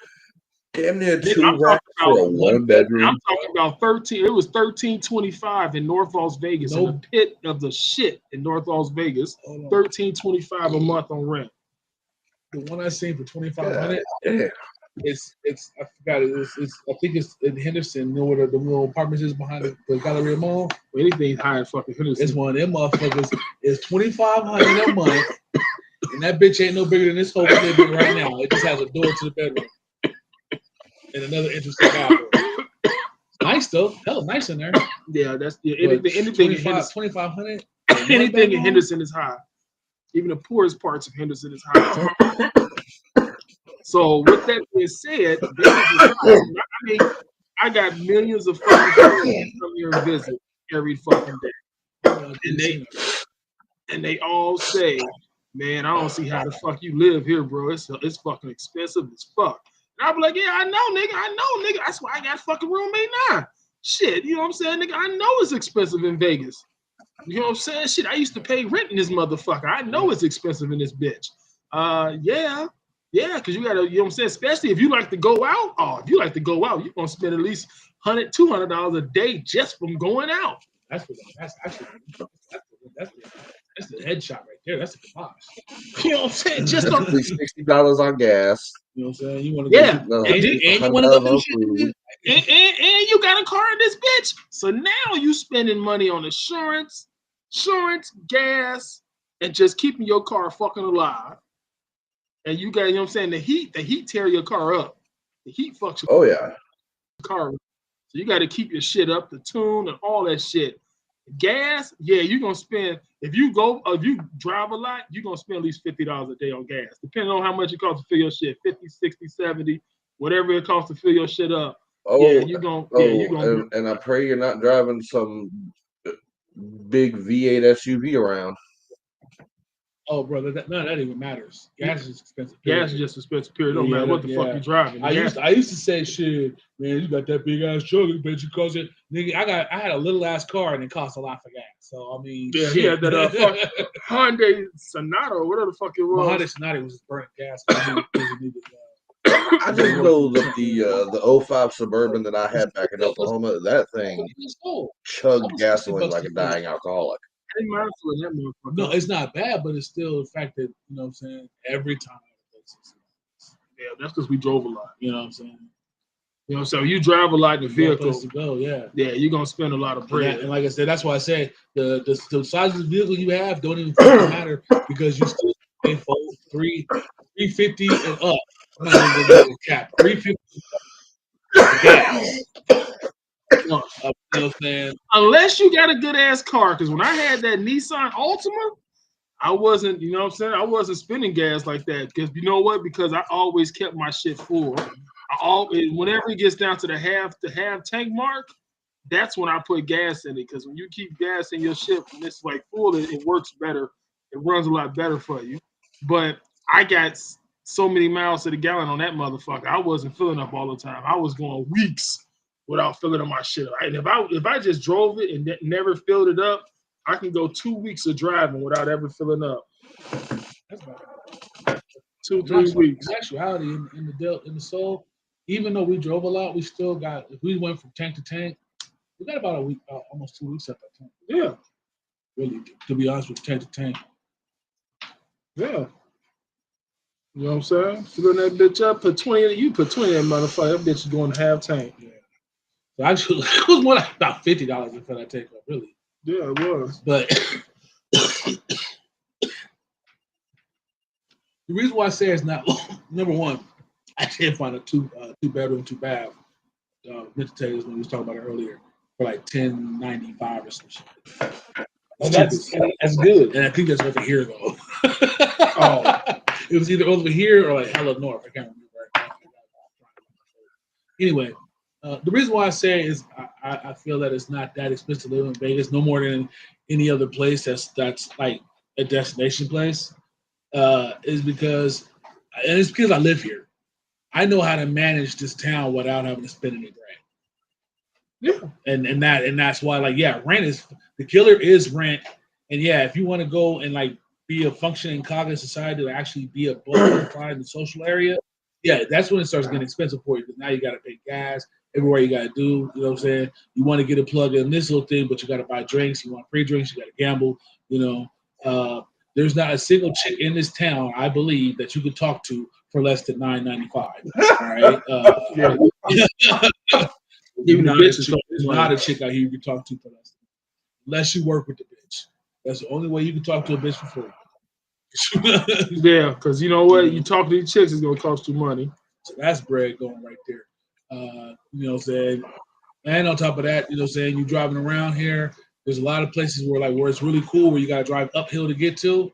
Damn near 2 racks for a 1 bedroom. I'm talking about 13. It was $1,325 in North Las Vegas, in the pit of the shit in North Las Vegas. $1,325 a month on rent. The one I seen for $2,500. Yeah. It's I forgot it. I think it's in Henderson. You know where the little apartments is behind the Galleria Mall. Well, anything high in fucking Henderson. It's one of them motherfuckers. It's $2,500 a month, and that bitch ain't no bigger than this whole thing right now. It just has a door to the bedroom. And another interesting bathroom. Nice though. Hell, nice in there. Yeah, that's anything in Henderson. $2,500. Anything in Henderson is high. Even the poorest parts of Henderson is high. So with that being said, I mean, I got millions of fucking friends come here and visit every fucking day, and they all say, "Man, I don't see how the fuck you live here, bro. It's fucking expensive as fuck." And I'll be like, yeah, I know, nigga. That's why I got fucking roommate now. Shit, you know what I'm saying, nigga? I know it's expensive in Vegas. You know what I'm saying? Shit, I used to pay rent in this motherfucker. I know it's expensive in this bitch. Yeah, because you gotta, you know what I'm saying? Especially if you like to go out. Oh, if you like to go out, you're gonna spend at least $100, $200 a day just from going out. That's the headshot right there. That's the kavash. You know what I'm saying? Just on, At least $60 on gas. You know what I'm saying? You want to yeah, go and you want to go do shit. And you got a car in this bitch. So now you spending money on insurance, gas, and just keeping your car fucking alive. And you got, you know what I'm saying? The heat tear your car up. The heat fucks your car. So you got to keep your shit up, the tune and all that shit. Gas, yeah, you're gonna spend if you drive a lot, you're gonna spend at least $50 a day on gas, depending on how much it costs to fill your shit, 50, 60, 70, whatever it costs to fill your shit up. And I pray you're not driving some big V8 SUV around. Oh, brother, that even matters. Gas is expensive. Gas is just expensive. Period. Don't matter what the fuck you driving. I used to say, shit, man, you got that big ass truck, bet you cost it. Nigga, I had a little ass car and it cost a lot for gas. So I mean, yeah, he had that Hyundai Sonata or whatever the fuck it was. Hyundai Sonata was just burning gas. I just know that the 05 Suburban that I had back in Oklahoma, that thing chugged gasoline like a dying alcoholic. No, it's not bad, but it's still the fact that, you know what I'm saying, every time. Yeah, that's because we drove a lot. You know what I'm saying? You know, so you drive a lot in the vehicle. To go, yeah, you're gonna spend a lot of bread. And like I said, that's why I say the size of the vehicle you have don't even matter because you still pay for $350 and up. I'm not even gonna go cap $350 gas. You know what I'm saying? Unless you got a good ass car, because when I had that Nissan Altima, I wasn't, you know what I'm saying? I wasn't spending gas like that. Because you know what? Because I always kept my shit full. Whenever it gets down to the half tank mark, that's when I put gas in it. Because when you keep gas in your shit when it's like full, it works better. It runs a lot better for you. But I got so many miles to the gallon on that motherfucker. I wasn't filling up all the time. I was going weeks without filling up my shit. And if I just drove it and never filled it up, I can go 2 weeks of driving without ever filling up. That's about 2-3 weeks. In actuality, in the soul, even though we drove a lot, we still got. If we went from tank to tank, we got about a week, almost 2 weeks at that tank. Yeah, really, to be honest with you, tank to tank. Yeah. You know what I'm saying? Filling that bitch up, put 20 in that motherfucker. That bitch is going to half tank. Yeah. So actually, it was more like about $50 for that takeoff, really. Yeah, it was. But the reason why I say it's not number one, I can't find a two bedroom, 2 bath Mid-Taters when we was talking about it earlier for like $10.95 or some shit. That's good, and I think that's over here though. It was either over here or like hella north. I can't remember. Anyway. The reason why I say is I feel that it's not that expensive to live in Vegas, no more than any other place that's like a destination place, is because I live here. I know how to manage this town without having to spend any bread. Yeah, and that's why rent is the killer is rent, and if you want to go and like be a functioning cognitive society to actually be a bona fide in the social area, that's when it starts getting expensive for you because now you got to pay gas. Everywhere you got to do, you know what I'm saying? You want to get a plug in this little thing, but you got to buy drinks. You want free drinks, you got to gamble. You know, there's not a single chick in this town, I believe, that you could talk to for less than $9.95. All right. Even there's not a chick out here you can talk to for less, unless you work with the bitch. That's the only way you can talk to a bitch for free. Yeah, because you know what? You talk to these chicks, it's gonna cost you money. So that's bread going right there. You know what I'm saying? And on top of that, you know what I'm saying, you driving around here, there's a lot of places where it's really cool where you gotta drive uphill to get to.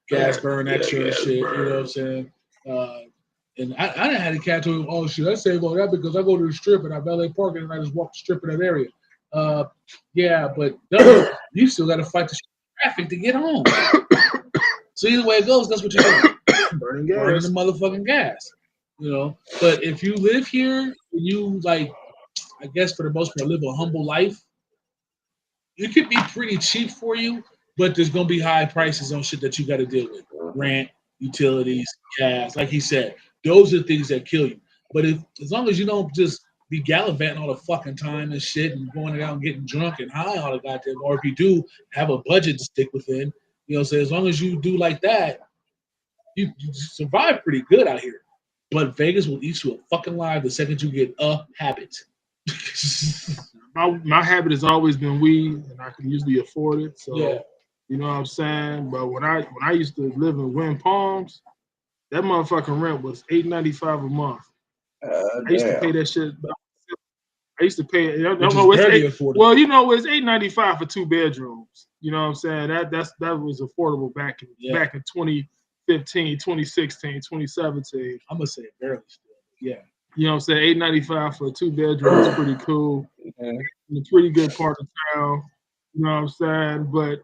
Gas burn extra and shit, you know what I'm saying? And I didn't have to catch on, oh shit, I save on that because I go to the strip and I valet parking and I just walk the strip in that area. But you still gotta fight the traffic to get home. So either way it goes, that's what you're doing. Burning gas. Burning the motherfucking gas. You know, but if you live here, you like, I guess for the most part, live a humble life. It could be pretty cheap for you, but there's gonna be high prices on shit that you got to deal with: rent, utilities, gas. Like he said, those are the things that kill you. But if as long as you don't just be gallivanting all the fucking time and shit and going out and getting drunk and high all the goddamn, or if you do have a budget to stick within, you know, so as long as you do like that, you survive pretty good out here. But Vegas will eat you a fucking live the second you get a habit. My habit has always been weed, and I can usually afford it. So Yeah. you know what I'm saying. But when I used to live in Wind Palms, that motherfucking rent was $8.95 a month. I used to pay Damn. that shit. I used to pay. I Which don't is know. barely affordable. Well, you know, it's $8.95 for 2 bedrooms. You know what I'm saying? That was affordable back in 2015, 2016, 2017. I'm gonna say barely still. Yeah. You know what I'm saying? $8.95 for a 2 bedroom is pretty cool. In a pretty good part of town. You know what I'm saying? But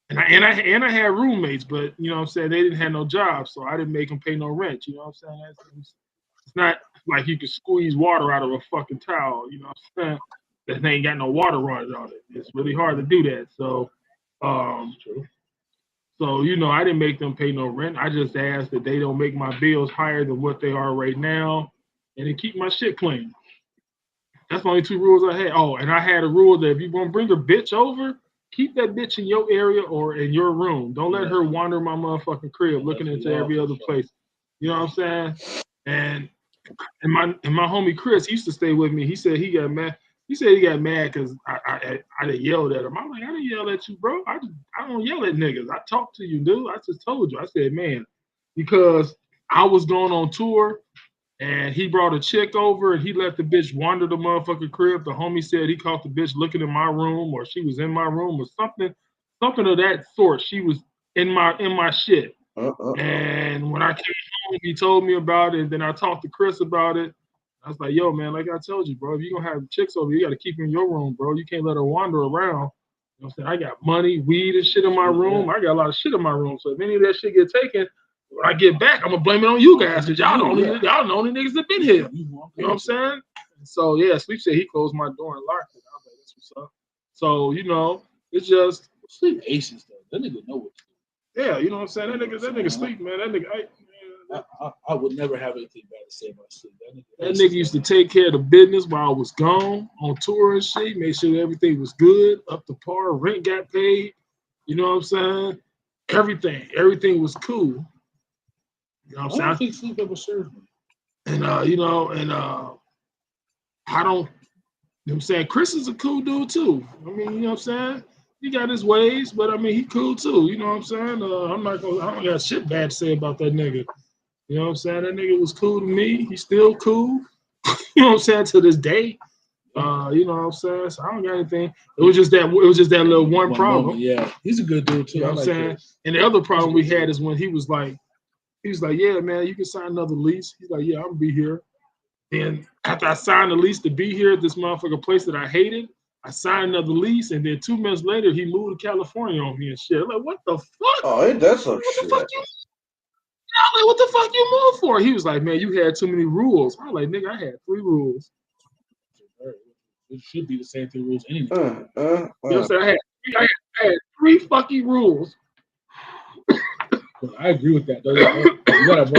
and I had roommates, but you know what I'm saying, they didn't have no jobs, so I didn't make them pay no rent. You know what I'm saying? It's not like you can squeeze water out of a fucking towel. You know what I'm saying? That ain't got no water running on it. It's really hard to do that. So you know, I didn't make them pay no rent. I just asked that they don't make my bills higher than what they are right now, and to keep my shit clean. That's the only 2 rules I had. Oh, and I had a rule that if you want to bring a bitch over, keep that bitch in your area or in your room. Don't let her wander my motherfucking crib looking into every other place. You know what I'm saying? And my homie Chris, he used to stay with me. He said he got mad. He said he got mad because I didn't yell at him. I'm like, I didn't yell at you, bro. I don't yell at niggas. I talk to you, dude. I just told you. I said, man, because I was going on tour and he brought a chick over and he let the bitch wander the motherfucking crib. The homie said he caught the bitch looking in my room or she was in my room or something of that sort. She was in my shit. And when I came home, he told me about it. And then I talked to Chris about it. I was like, yo, man, like I told you, bro, if you're going to have chicks over, you got to keep her in your room, bro. You can't let her wander around. You know what I'm saying? I got money, weed, and shit in my room. I got a lot of shit in my room. So if any of that shit get taken, when I get back, I'm gonna blame it on you guys because y'all the only niggas that been here. You know what I'm saying? So yeah, Sleep said he closed my door and locked it. I was like, that's what's up. So you know, it's just Sleep aces though. That nigga know what to do. Yeah, you know what I'm saying? That nigga Sleep, man. That nigga. I would never have anything bad to say about Sleep. That nigga used to take care of the business while I was gone on tour and shit. Make sure everything was good, up to par. Rent got paid. You know what I'm saying? Everything was cool. You know what I'm saying? I don't think Sleep ever served me. And you know, and I don't, you know what I'm saying? Chris is a cool dude too. I mean, you know what I'm saying? He got his ways, but I mean, he cool too. You know what I'm saying? I don't got shit bad to say about that nigga. You know what I'm saying? That nigga was cool to me. He's still cool. You know what I'm saying? To this day. You know what I'm saying? So I don't got anything. It was just that little one problem. Moment, yeah. He's a good dude too. You know what I'm saying? And the other problem we had is when he was like, yeah, man, you can sign another lease. He's like, yeah, I'm gonna be here. And after I signed the lease to be here at this motherfucking place that I hated, I signed another lease, and then 2 months later, he moved to California on me and shit. I'm like, what the fuck? Oh, ain't that some shit? I'm like, what the fuck you moved for? He was like, man, you had too many rules. I'm like, nigga, I had 3 rules. It should be the same 3 rules anyway. You know what I'm saying? I had 3 fucking rules. I agree with that. Though. You got a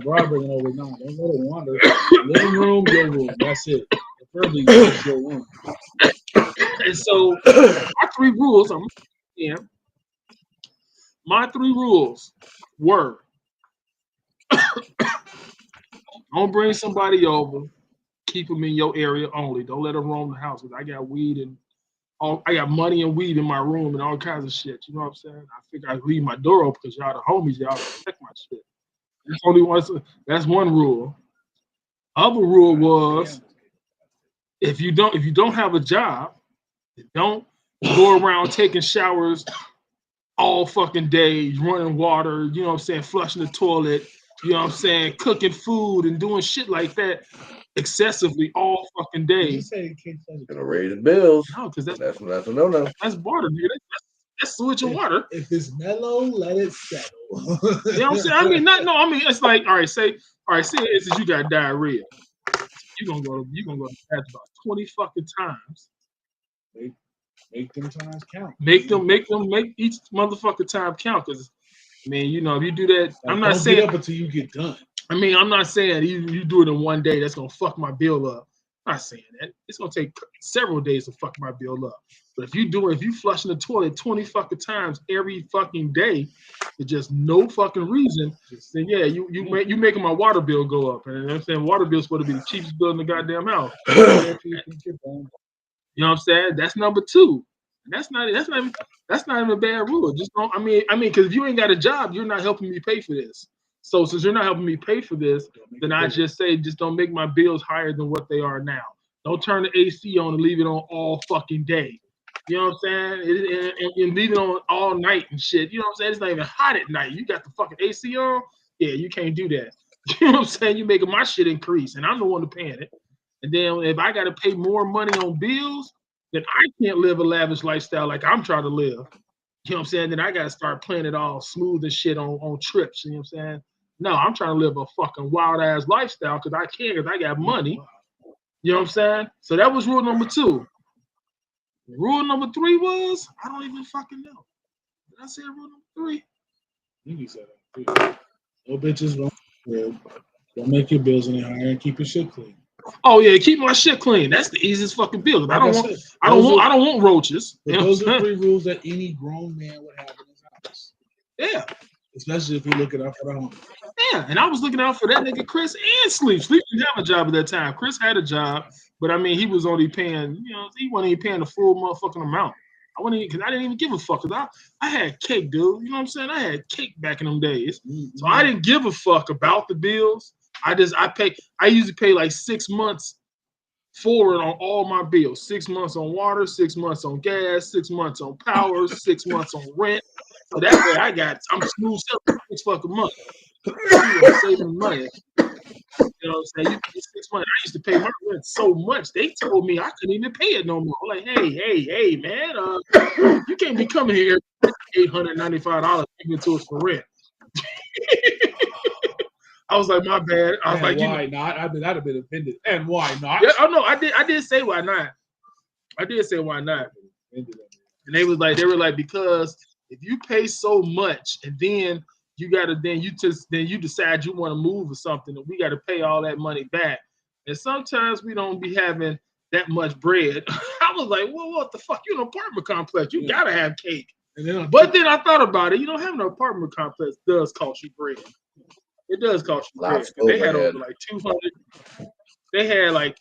robbery over now. Don't let it wander. Living room, your room. That's it. Preferably just your room. And so my 3 rules, my 3 rules were don't bring somebody over, keep them in your area only. Don't let them roam the house because I got weed and I got money and weed in my room and all kinds of shit. You know what I'm saying? I figure I leave my door open because y'all the homies, y'all protect my shit. That's one rule. Other rule was if you don't have a job, don't go around taking showers all fucking day, running water, you know what I'm saying, flushing the toilet, you know what I'm saying, cooking food and doing shit like that excessively all fucking day. Gonna raise the bills. No, because that's a no-no. That's water, dude. That's sewage and water. If it's mellow, let it settle. You know what I'm saying? I mean, it's like, all right, say it's you got diarrhea. You're gonna go to the bathroom about 20 fucking times. Make them times count. Make each motherfucking time count. Cause I mean, you know, if you do that, Like, I'm not don't saying get up until you get done. I mean, I'm not saying you do it in one day. That's gonna fuck my bill up. I'm not saying that. It's gonna take several days to fuck my bill up. But if you flushing the toilet 20 fucking times every fucking day for just no fucking reason, then yeah, you making my water bill go up. And I'm saying water bill's supposed to be the cheapest bill in the goddamn house. You know what I'm saying? That's number two. And that's not even a bad rule. Just don't. I mean, because if you ain't got a job, you're not helping me pay for this. So since you're not helping me pay for this, then I just say just don't make my bills higher than what they are now. Don't turn the AC on and leave it on all fucking day. You know what I'm saying? And leave it on all night and shit. You know what I'm saying? It's not even hot at night. You got the fucking AC on? Yeah, you can't do that. You know what I'm saying? You're making my shit increase, and I'm the one paying it. And then if I got to pay more money on bills, then I can't live a lavish lifestyle like I'm trying to live. You know what I'm saying? Then I got to start playing it all smooth and shit on trips. You know what I'm saying? No, I'm trying to live a fucking wild ass lifestyle because I can, because I got money. You know what I'm saying? So that was rule number 2. Rule number 3 was, I don't even fucking know. Did I say rule number 3? You said that. No bitches don't make your bills any higher and keep your shit clean. Oh yeah, keep my shit clean. That's the easiest fucking bill. Like I don't want roaches. Those are 3 rules that any grown man would have in his house. Yeah. Especially if you're looking out for the home. Yeah, and I was looking out for that nigga Chris and Sleep. Sleep didn't have a job at that time. Chris had a job, but I mean, he was only paying, he wasn't even paying the full motherfucking amount. I didn't even give a fuck. Cause I had cake, dude. You know what I'm saying? I had cake back in them days. Mm-hmm. So I didn't give a fuck about the bills. I usually pay like 6 months forward on all my bills. 6 months on water, 6 months on gas, 6 months on power, 6 months on rent. So that way I'm smooth up 6 fucking months. I'm saving money. You know what I'm saying? You pay 6 months. I used to pay my rent so much. They told me I couldn't even pay it no more. I'm like, hey, man, you can't be coming here $895 giving it to us for rent. I was like, my bad. I was like, why not? I'd have been offended. And why not? Yeah, oh no, I did say why not. I did say why not. And they were like, because if you pay so much and then you decide you want to move or something, and we got to pay all that money back. And sometimes we don't be having that much bread. I was like, well, what the fuck? You're in an apartment complex. You gotta have cake. But then I thought about it. Having an apartment complex does cost you bread. It does cost you bread. They had over like 200. They had like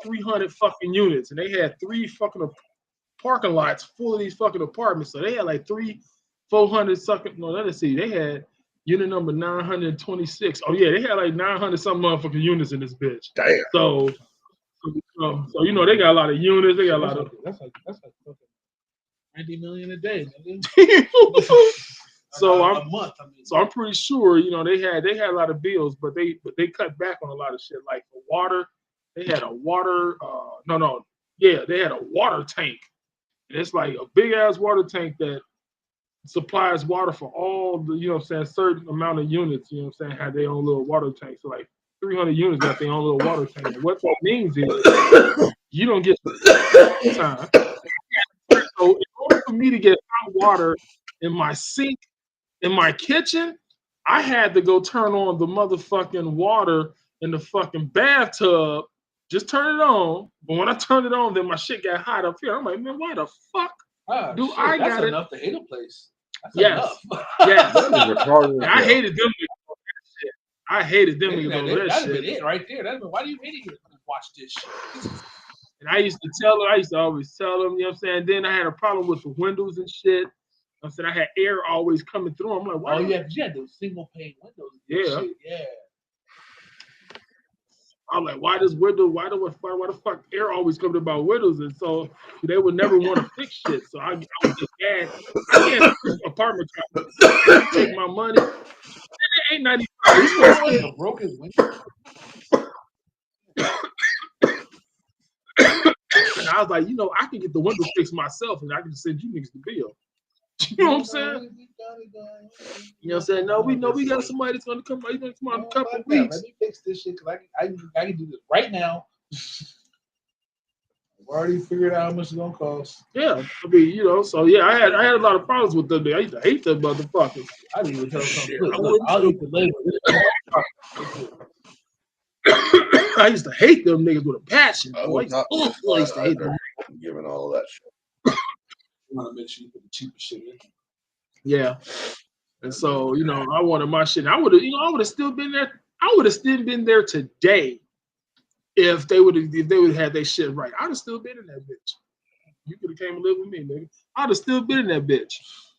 300 fucking units, and they had 3 fucking parking lots full of these fucking apartments. So they had like 400 sucking. No, let's see. They had unit number 926. Oh yeah, they had like 900 some motherfucking units in this bitch. Damn. So they got a lot of units. They got a lot of. That's like fucking 90 million a day. So a month. So I'm pretty sure they had a lot of bills, but they cut back on a lot of shit. Like for water, they had a water. They had a water tank. And it's like a big ass water tank that supplies water for all the certain amount of units. Had their own little water tank. So like 300 units got their own little water tank. And what that means is you don't get time. So in order for me to get hot water in my sink, in my kitchen, I had to go turn on the motherfucking water in the fucking bathtub. Just turn it on. But when I turned it on, then my shit got hot up here. I'm like, man, why the fuck do I got it? Enough to hate a place. That's enough. Yes. I hated them niggas over that shit. I hated them niggas over that shit. That'd been it right there. Why do you hate it? Watch this shit. And I used to always tell them, you know what I'm saying? Then I had a problem with the windows and shit. I said I had air always coming through. I'm like, why? Oh yeah, you had those single pane windows. Yeah. Yeah. I'm like, why the fuck air always coming about windows? And so they would never want to fix shit. So I was just mad. I can't apartment complex. Take my money. It ain't 95. You broke his window. And I was like, I can get the windows fixed myself, and I can just send you niggas the bill. You know what I'm saying? You know what I'm saying? No, we know we got somebody that's gonna come. He's gonna come out in a couple of weeks. Let me fix this shit because I can do this right now. I've already figured out how much it's gonna cost. Yeah, I mean, you know, so yeah, I had a lot of problems with them. I used to hate them motherfuckers. I didn't even tell them. Shit, Look, I'll eat the label. I used to hate them niggas with a passion. I Boy. was not I used to hate them. given all that shit. You want to make sure you put the cheapest shit in. Yeah. And so, you know, I wanted my shit. I would have still been there. I would have still been there today if they would have had their shit right. I'd have still been in that bitch. You could have came and lived with me, nigga. I'd have still been in that bitch.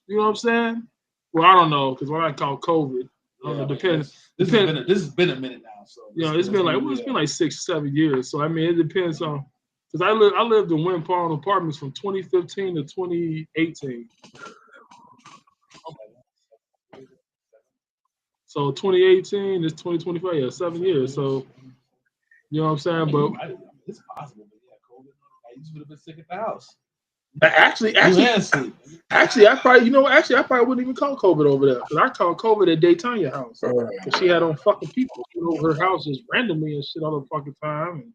You know what I'm saying? Well, I don't know, because when I call COVID, it depends. This has been a minute now. So you know, it's been like 6-7 years. So I mean, it depends on because I lived in Wind Palm Apartments from 2015 to 2018. So 2018 is 2025, yeah, 7 years. So you know what I'm saying? But it's possible, but yeah, COVID. I just would have been sick at the house. Actually, I probably wouldn't even call COVID over there because I called COVID at Daytona house because she had on fucking people over her house just randomly and shit all the fucking time, and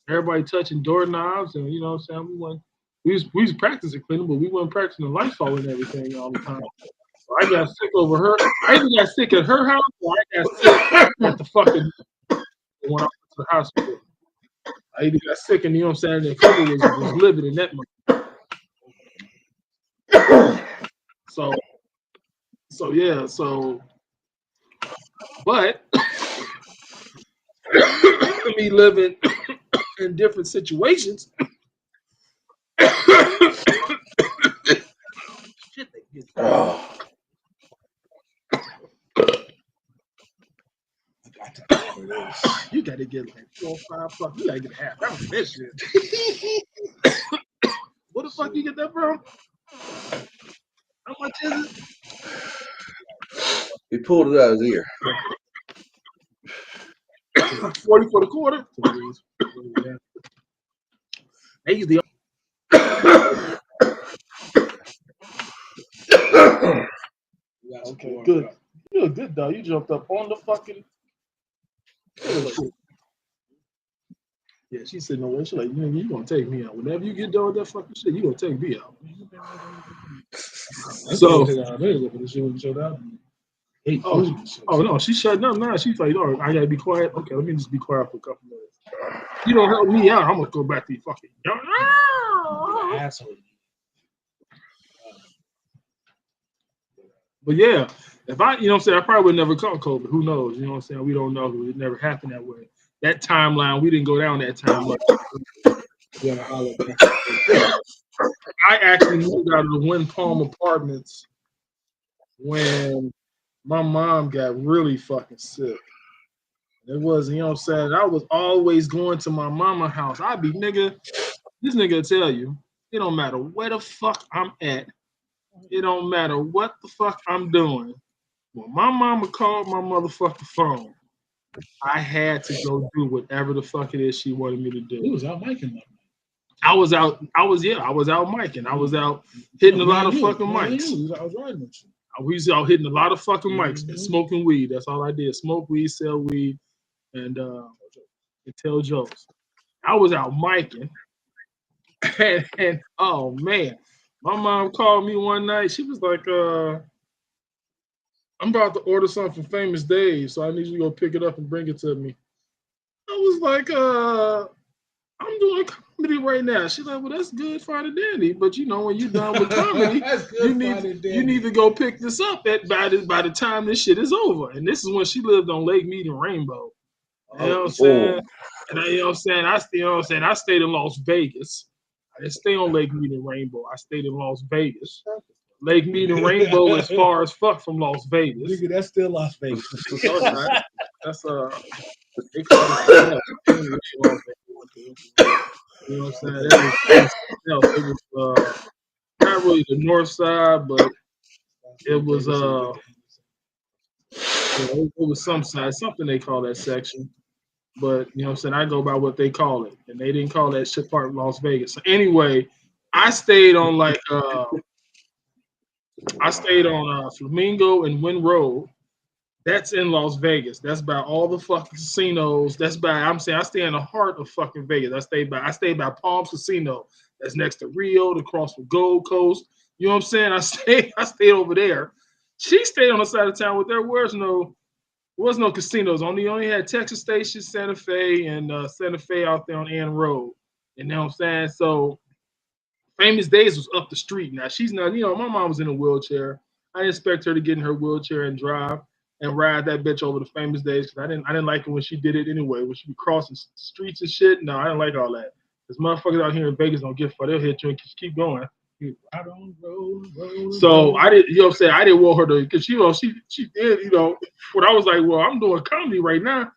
everybody touching doorknobs, and you know what I'm saying we was practicing cleaning, but we weren't practicing the Lysol and everything all the time. So I got sick over her. I either got sick at her house or I got sick at the fucking when I went to the hospital. I either got sick and you know what I'm saying, and COVID was living in that month. So yeah, but me living in different situations. Shit, they get you gotta get like 4 or 5 fuck. You gotta get a half ounce of this shit. What the fuck you get that from? How much is it? He pulled it out of his ear. 40 for the quarter. They use the okay, good. You're good though. You jumped up on the fucking. Yeah, she's sitting over there. She's like, you gonna take me out. Whenever you get done with that fucking shit, you gonna take me out. So, oh no, she's shutting up now. She's like, oh, I gotta be quiet. Okay, let me just be quiet for a couple minutes. You don't help me out, I'm gonna go back to the fucking asshole. But yeah, if I, you know what I'm saying, I probably would never caught COVID. Who knows? You know what I'm saying? We don't know. It never happened that way. That timeline, we didn't go down that timeline. I actually moved out of the Wind Palm Apartments when my mom got really fucking sick. It was, you know what I'm saying? I was always going to my mama house. I'd be, this nigga will tell you, it don't matter where the fuck I'm at. It don't matter what the fuck I'm doing. When my mama called my motherfucking phone, I had to go do whatever the fuck it is she wanted me to do. He was out miking. I was out miking. I was out hitting a lot of fucking mics. I was riding with you. We was out hitting a lot of fucking mics and smoking weed. That's all I did. Smoke weed, sell weed, and tell jokes. I was out miking. And oh man, my mom called me one night. She was like, I'm about to order something from Famous Dave, so I need you to go pick it up and bring it to me. I was like, I'm doing comedy right now. She's like, well, that's good, fine and dandy. But you know, when you're done with comedy, you need to go pick this up by the time this shit is over. And this is when she lived on Lake Mead and Rainbow. You know what I'm saying? And you know what I'm saying? I stayed in Las Vegas. I didn't stay on Lake Mead and Rainbow. I stayed in Las Vegas. Lake Mead and Rainbow is far as fuck from Las Vegas. Nigga, that's still Las Vegas. That's they call it, you know what I'm saying? It was not really the north side, but it was it was some side, something they call that section. But you know what I'm saying, I go by what they call it, and they didn't call that shit part of Las Vegas. So anyway, I stayed on like I stayed on Flamingo and Wynn Road. That's in Las Vegas. That's by all the fucking casinos. That's by I'm saying I stay in the heart of fucking Vegas. I stayed by Palms Casino. That's next to Rio, across from Gold Coast. You know what I'm saying? I stayed over there. She stayed on the side of town where there was no casinos. Only had Texas Station, Santa Fe, and Santa Fe out there on Ann Road. You know what I'm saying? So Famous Days was up the street. Now she's not, my mom was in a wheelchair. I didn't expect her to get in her wheelchair and drive and ride that bitch over the Famous Days because I didn't like it when she did it anyway. When she be crossing streets and shit, no, I didn't like all that. Because motherfuckers out here in Vegas don't give a fuck. They'll hit you and just keep going. I don't roll. So I didn't, you know what I'm saying? I didn't want her to, because she did, when I was like, well, I'm doing comedy right now.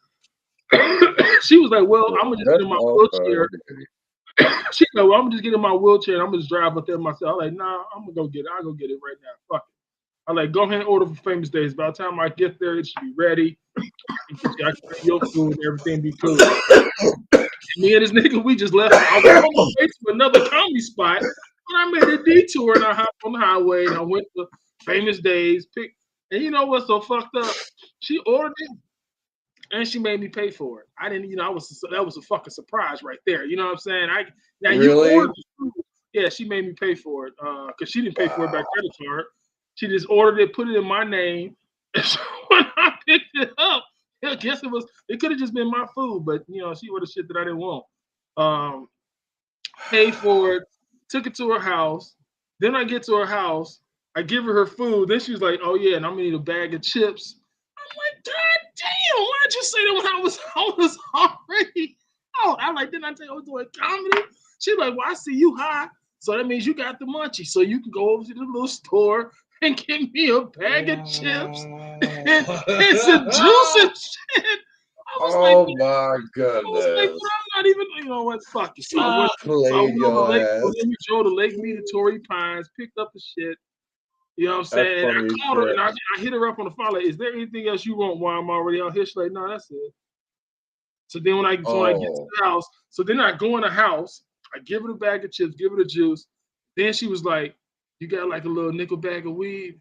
She was like, well, I'm gonna just get in my wheelchair. She like, well, I'm gonna just get in my wheelchair and I'm gonna just drive up there myself. I'm like, nah, I'll go get it right now. Fuck it. I like, go ahead and order for Famous Days. By the time I get there, it should be ready. I can bring your food and everything be cool. Me and this nigga, we just left. I was on the way to another comedy spot, but I made a detour and I hopped on the highway and I went to Famous Days. And you know what's so fucked up? She ordered it and she made me pay for it. I didn't, that was a fucking surprise right there. You know what I'm saying? You ordered the food. Yeah, she made me pay for it because she didn't pay for it by credit card. She just ordered it, put it in my name. And so when I picked it up, I guess it could have just been my food, but she ordered shit that I didn't want. Paid for it, took it to her house. Then I get to her house, I give her food. Then she's like, "Oh yeah, and I'm gonna need a bag of chips." I'm like, "God damn, why'd you say that when I was already out?" I'm like, "Didn't I tell you I was doing comedy?" She's like, "Well, I see you high, so that means you got the munchies, so you can go over to the little store and get me a bag of chips and some juice and shit." I was like, my goodness. I was like, well, I'm not even, what, fuck you. So I went to we drove to Lake Mead and Torrey Pines, picked up the shit. You know what I'm saying? And I called her and I hit her up on the phone, like, is there anything else you want while I'm already out here? She's like, no, that's it. So then when I get to the house, so then I go in the house, I give her the bag of chips, give her the juice. Then she was like, you got like a little nickel bag of weed?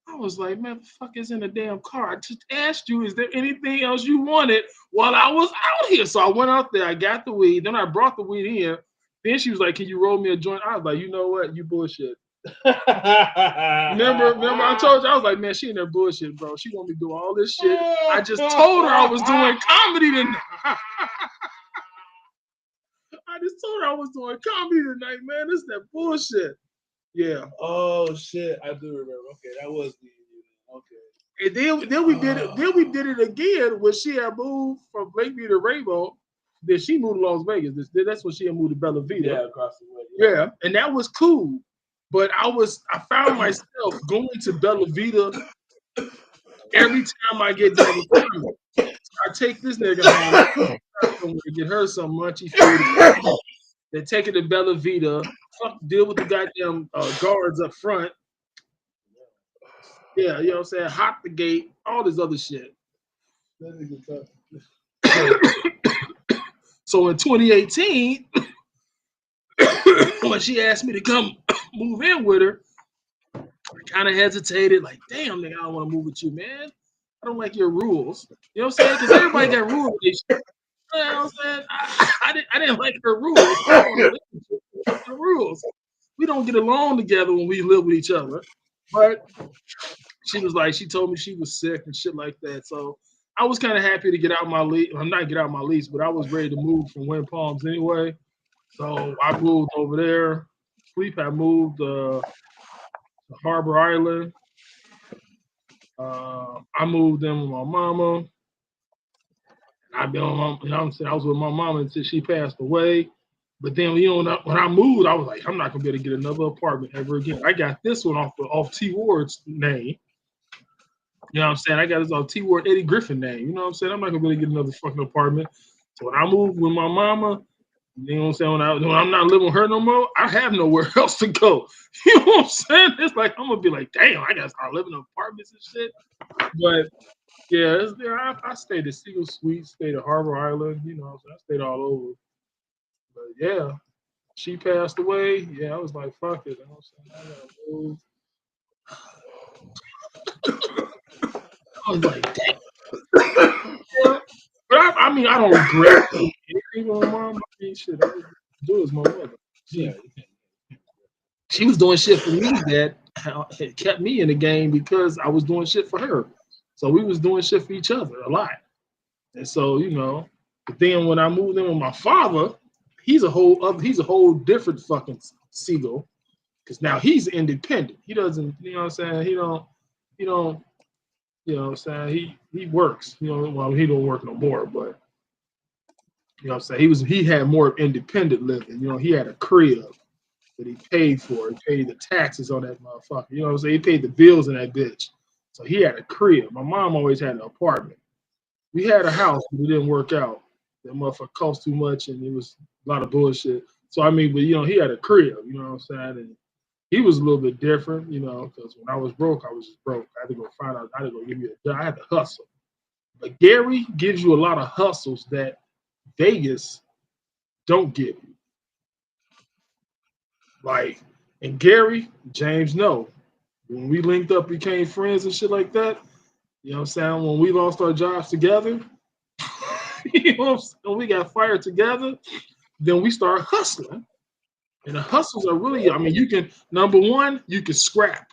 I was like, man, the fuck is in the damn car? I just asked you, is there anything else you wanted while I was out here? So I went out there, I got the weed, then I brought the weed in. Then she was like, can you roll me a joint? I was like, you know what? You bullshit. Remember, I told you, I was like, man, she in there bullshit, bro. She want me to do all this shit. I just told her I was doing comedy tonight. I just told her I was doing comedy tonight, man. This is that bullshit. Yeah. Oh shit, I do remember. Okay, that was the okay. And then we did it. Then we did it again when she had moved from Lakeview to Rainbow. Then she moved to Las Vegas. That's when she had moved to Bella Vita. Yeah, across the way. Yeah, and that was cool. But I found myself going to Bella Vita every time I get done with comedy. So I take this nigga home to get her some munchy food. Then take it to Bella Vita. Deal with the goddamn guards up front. Yeah, you know what I'm saying? Hop the gate, all this other shit. So in 2018, when she asked me to come move in with her, I kind of hesitated, like, damn, nigga, I don't want to move with you, man. I don't like your rules. You know what I'm saying? Because everybody got rules. You know what I'm saying? I didn't like her rules. I don't want to live with her rules. We don't get along together when we live with each other. But she told me she was sick and shit like that. So I was kind of happy to get out my lease. I'm not get out my lease, but I was ready to move from Wind Palms anyway. So I moved over there. Sleep had moved to Harbor Island. I moved in with my mama. I've been on I was with my mama until she passed away. But then, when I moved, I was like, I'm not gonna be able to get another apartment ever again. I got this one off T Ward's name. You know what I'm saying? I got this off T Ward Eddie Griffin name. You know what I'm saying? I'm not gonna be able to get another fucking apartment. So when I moved with my mama, you know what I'm saying? When I'm not living with her no more, I have nowhere else to go. You know what I'm saying? It's like I'm gonna be like, damn, I gotta start living in apartments and shit. But yeah, I stayed at Seagull Suites, stayed at Harbor Island. You know, so I stayed all over. But yeah, she passed away. Yeah, I was like, fuck it. You know what I'm saying? I gotta move. I was like, damn. But I mean, I don't regret anything on my mom. I mean, shit, all I do is my mother. She was doing shit for me that had kept me in the game because I was doing shit for her. So we was doing shit for each other a lot. And so, but then when I moved in with my father, he's a whole different fucking seagull. Because now he's independent. He doesn't, you know what I'm saying? He don't, you know what I'm saying? He works, well, he don't work no more, but you know what I'm saying? He had more independent living. He had a crib that he paid for. He paid the taxes on that motherfucker. You know what I'm saying? He paid the bills in that bitch. So he had a crib. My mom always had an apartment. We had a house, but it didn't work out. That motherfucker cost too much and it was a lot of bullshit. So I mean, but he had a crib, you know what I'm saying? And he was a little bit different, because when I was broke, I was just broke. I had to go find out, I had to go give me a job. I had to hustle. But Gary gives you a lot of hustles that Vegas don't give you. Like, and Gary, James, no. When we linked up, became friends and shit like that, you know what I'm saying? When we lost our jobs together, you know what I'm saying? When we got fired together, then we started hustling. And the hustles are really, I mean, you can, number one, you can scrap.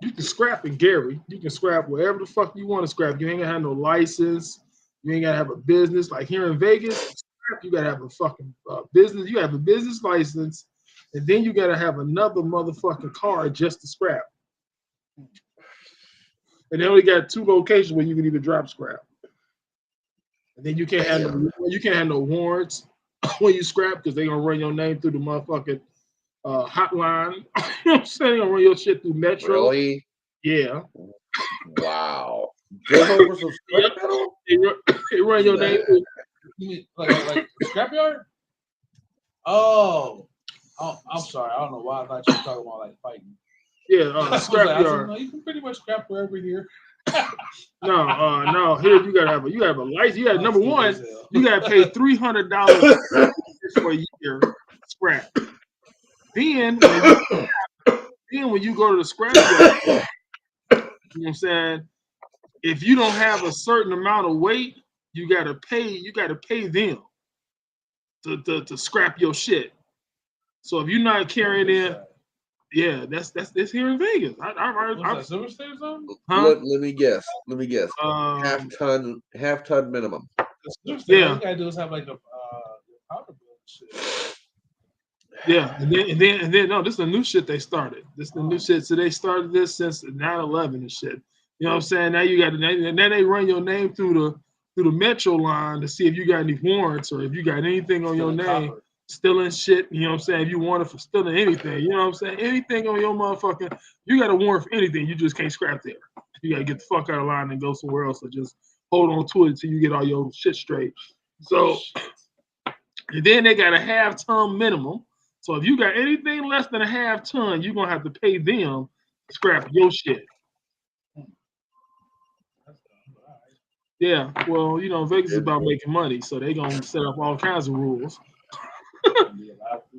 You can scrap in Gary. You can scrap wherever the fuck you want to scrap. You ain't gonna have no license. You ain't gotta have a business. Like here in Vegas, scrap, you gotta have a fucking business. You have a business license, and then you gotta have another motherfucking card just to scrap. And they only got 2 locations where you can even drop scrap. And then you can't have no warrants when you scrap because they're gonna run your name through the motherfucking hotline. You know what I'm saying? They're gonna run your shit through Metro. Really? Yeah. Wow. Just over some scrap metal? They run your name through. Like scrapyard? Oh, I'm sorry. I don't know why I thought you were talking about like fighting. Yeah, scrapyard. Like, you can pretty much scrap wherever here. No. Here you gotta have a license. You got number one. You gotta pay $300 for a year scrap. Then when you go to the scrapyard, you know what I'm saying? If you don't have a certain amount of weight, you gotta pay them to scrap your shit. So if you're not carrying in, yeah, that's here in Vegas. What's that, Silver State or something? Let me guess. Half ton minimum. Yeah. All you gotta do is have like a powder bill shit. Yeah, and then no, this is the new shit they started. This is the new shit. So they started this since 9/11 and shit. You know what I'm saying? Now you got now they run your name through the Metro line to see if you got any warrants or if you got anything on your name. Stealing shit, you know what I'm saying? If you want it for stealing anything, you know what I'm saying? Anything on your motherfucking, you got a warrant for anything. You just can't scrap there. You got to get the fuck out of line and go somewhere else or just hold on to it until you get all your shit straight. So, and then they got a half-ton minimum. So if you got anything less than a half ton, you're going to have to pay them to scrap your shit. Yeah, well, Vegas is about making money, so they're going to set up all kinds of rules.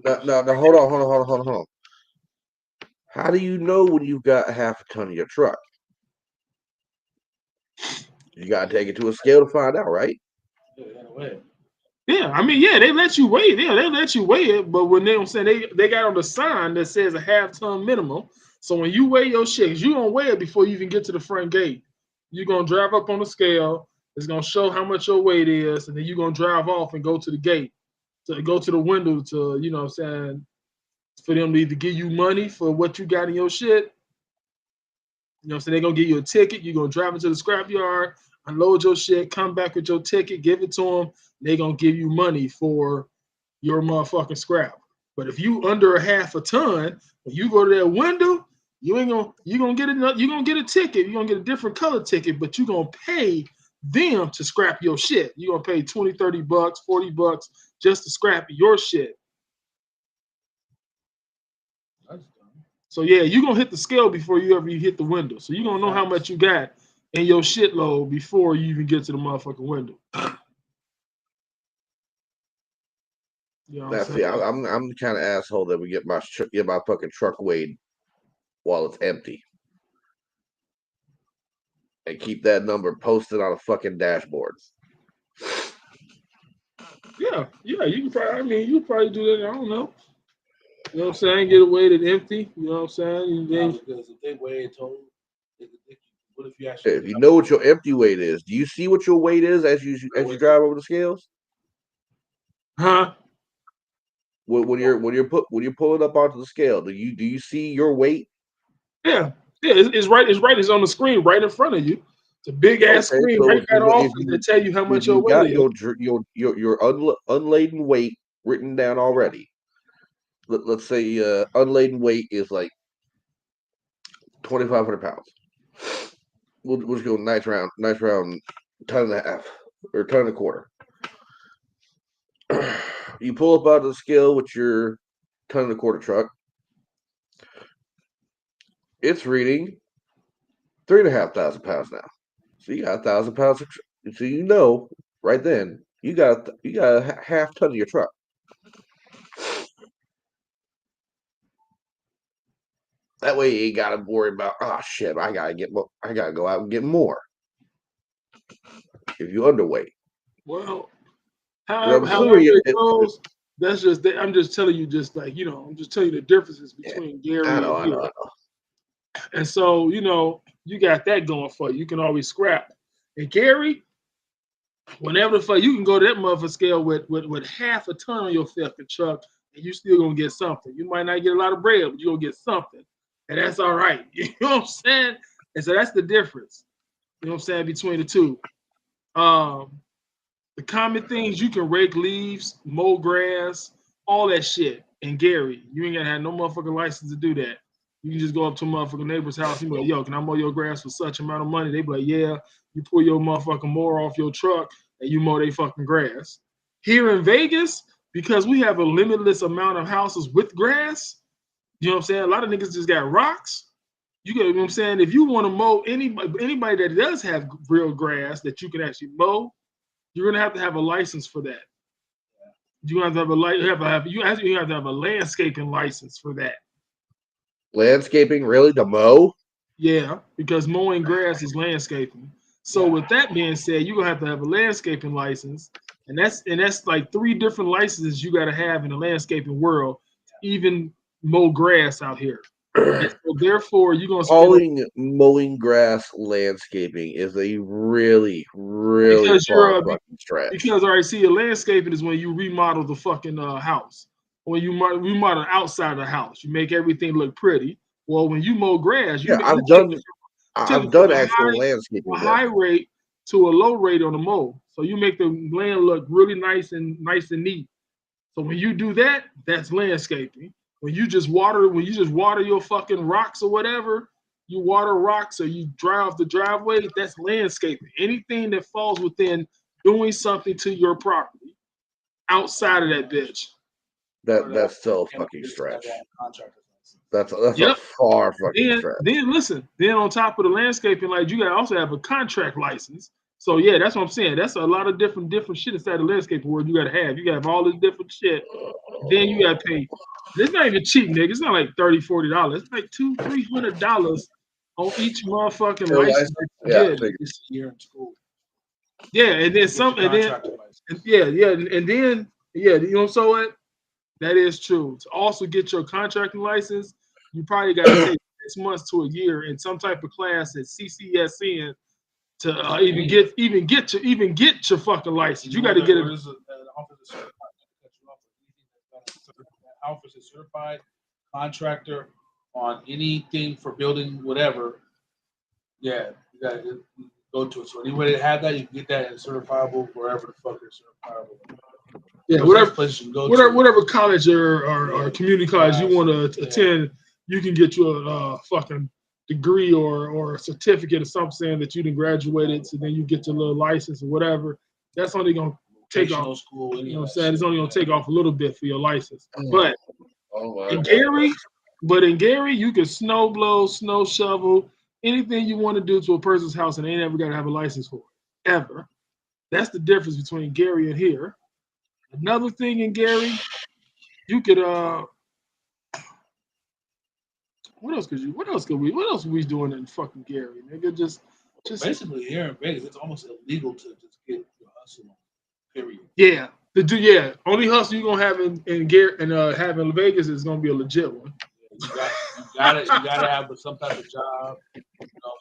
Now, hold on. How do you know when you've got half a ton in your truck? You gotta take it to a scale to find out, right? Yeah, I mean, yeah, they let you weigh it. Yeah, they let you weigh it, but when I'm saying they got on the sign that says a half-ton minimum. So when you weigh your shit, you're gonna weigh it before you even get to the front gate. You're gonna drive up on the scale. It's gonna show how much your weight is, and then you're gonna drive off and go to the gate, to go to the window to, you know what I'm saying, for them to either give you money for what you got in your shit. You know what I'm saying? They're gonna give you a ticket. You're gonna drive into the scrapyard, unload your shit, come back with your ticket, give it to them. They're gonna give you money for your motherfucking scrap. But if you under a half a ton, when you go to that window, you're gonna get a ticket. You're gonna get a different color ticket, but you're gonna pay them to scrap your shit. You're gonna pay $20, $30, $40 just to scrap your shit. So yeah, you're gonna hit the scale before you ever hit the window. So you're gonna know how much you got in your shitload before you even get to the motherfucking window. You know Now, see, I'm the kind of asshole that would get my fucking truck weighed while it's empty. and keep that number posted on a fucking dashboard. Yeah, you can probably. I mean, you probably do that. I don't know. You know what I'm saying? Get it weighted empty. You know what I'm saying? And then, Because if they weigh it total, what if you If you know what your empty weight is, do you see what your weight is as you drive over the scales? huh? When you're pulling up onto the scale, do you see your weight? Yeah, it's right. It's right. It's on the screen right in front of you. It's a big ass Okay, screen so right if at you the know office that tell you how if much your you weight got is. your unladen weight written down already, let's say unladen weight is like 2,500 pounds. We'll just go nice round ton and a half or ton and a quarter. You pull up out of the scale with your ton and a quarter truck. It's reading 3,500 pounds now. So you got 1,000 pounds. So you know right then you got a half ton of your truck. That way you ain't got to worry about shit. I gotta go out and get more. If you're underweight, Well, I'm however assuming it goes, that's just. I'm just telling you, just like I'm just telling you the differences between Gary and I here. know. And so you got that going for you. You can always scrap. And Gary, whenever the fuck you can go to that motherfucker scale with half a ton on your fucking truck, and you still gonna get something. You might not get a lot of bread, but you gonna get something, and that's all right. You know what I'm saying? And so that's the difference. You know what I'm saying between the two. The common things you can rake leaves, mow grass, all that shit. And Gary, you ain't gotta have no motherfucking license to do that. You can just go up to a motherfucking neighbor's house and be like, yo, can I mow your grass for such amount of money? They be like, yeah. You pull your motherfucking mower off your truck and you mow they fucking grass. Here in Vegas, because we have a limitless amount of houses with grass, you know what I'm saying? A lot of niggas just got rocks. You know what I'm saying? If you want to mow anybody that does have real grass that you can actually mow, you're gonna have to have a license for that. You have to have you have to have a landscaping license for that. Landscaping, really? To mow? Yeah, because mowing grass is landscaping. So with that being said, you're gonna have a landscaping license, and that's like 3 different licenses you gotta have in the landscaping world to even mow grass out here. And so therefore you're gonna spend Mowing grass landscaping is a really, really because far you're fucking stretch. because all right, see, a landscaping is when you remodel the fucking house. When you remodel outside of the house, you make everything look pretty. Well, when you mow grass, you Yeah, make, take I've it from done actual a landscaping work. high rate to a low rate on the mow. So you make the land look really nice and neat. So when you do that, that's landscaping. When you just water your fucking rocks or whatever, you water rocks or you dry off the driveway, that's landscaping. Anything that falls within doing something to your property outside of that bitch. That's still a fucking stretch. That's a Yep. far fucking stretch. Then listen. Then on top of the landscaping, like you gotta also have a contract license. So yeah, that's what I'm saying. That's a lot of different shit inside the landscaping world you gotta have. You gotta have all this different shit. Then you gotta pay. It's not even cheap, nigga. It's not like $30, $40. It's like $200-$300 on each motherfucking license that you Yeah, get. This year in school. Yeah, and then some, and then and then you know so what? That is true. To also get your contracting license, you probably got to take 6 months to a year in some type of class at CCSN to even get your fucking license. You got to get it. Office is certified contractor on anything for building whatever. Yeah, you got to go to it. So anybody that have that, you can get that and certifiable wherever the fuck it's certifiable. Yeah, whatever college or community college you want to attend, you can get you a fucking degree or a certificate or something saying that you done graduated. So then you get your little license or whatever. That's only gonna take off. School, you know what I'm saying? It's only gonna take off a little bit for your license. But in God. Gary, you can snow blow, snow shovel, anything you want to do to a person's house, and they ain't ever got to have a license for it ever. That's the difference between Gary and here. Another thing in Gary, you could what else could we doing in fucking Gary, nigga? Just Basically, here in Vegas, it's almost illegal to just get your hustle on. Period. Yeah. Only hustle you're gonna have have in Vegas is gonna be a legit one. You gotta have some type of job. You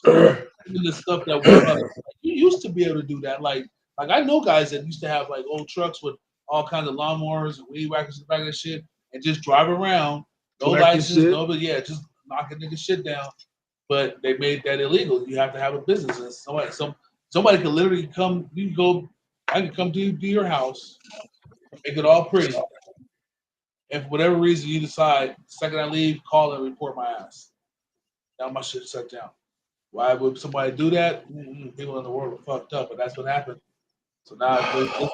know, even the stuff that we're you used to be able to do that. Like I know guys that used to have like old trucks with all kinds of lawnmowers and weed whackers in the back of that shit and just drive around, no Collecting license, shit. no, but yeah, just knocking nigga shit down. But they made that illegal. You have to have a business. And somebody could literally come. I can come to your house, make it all pretty. And for whatever reason you decide, the second I leave, call and report my ass. Now my shit's shut down. Why would somebody do that? People in the world are fucked up, but that's what happened. So now it's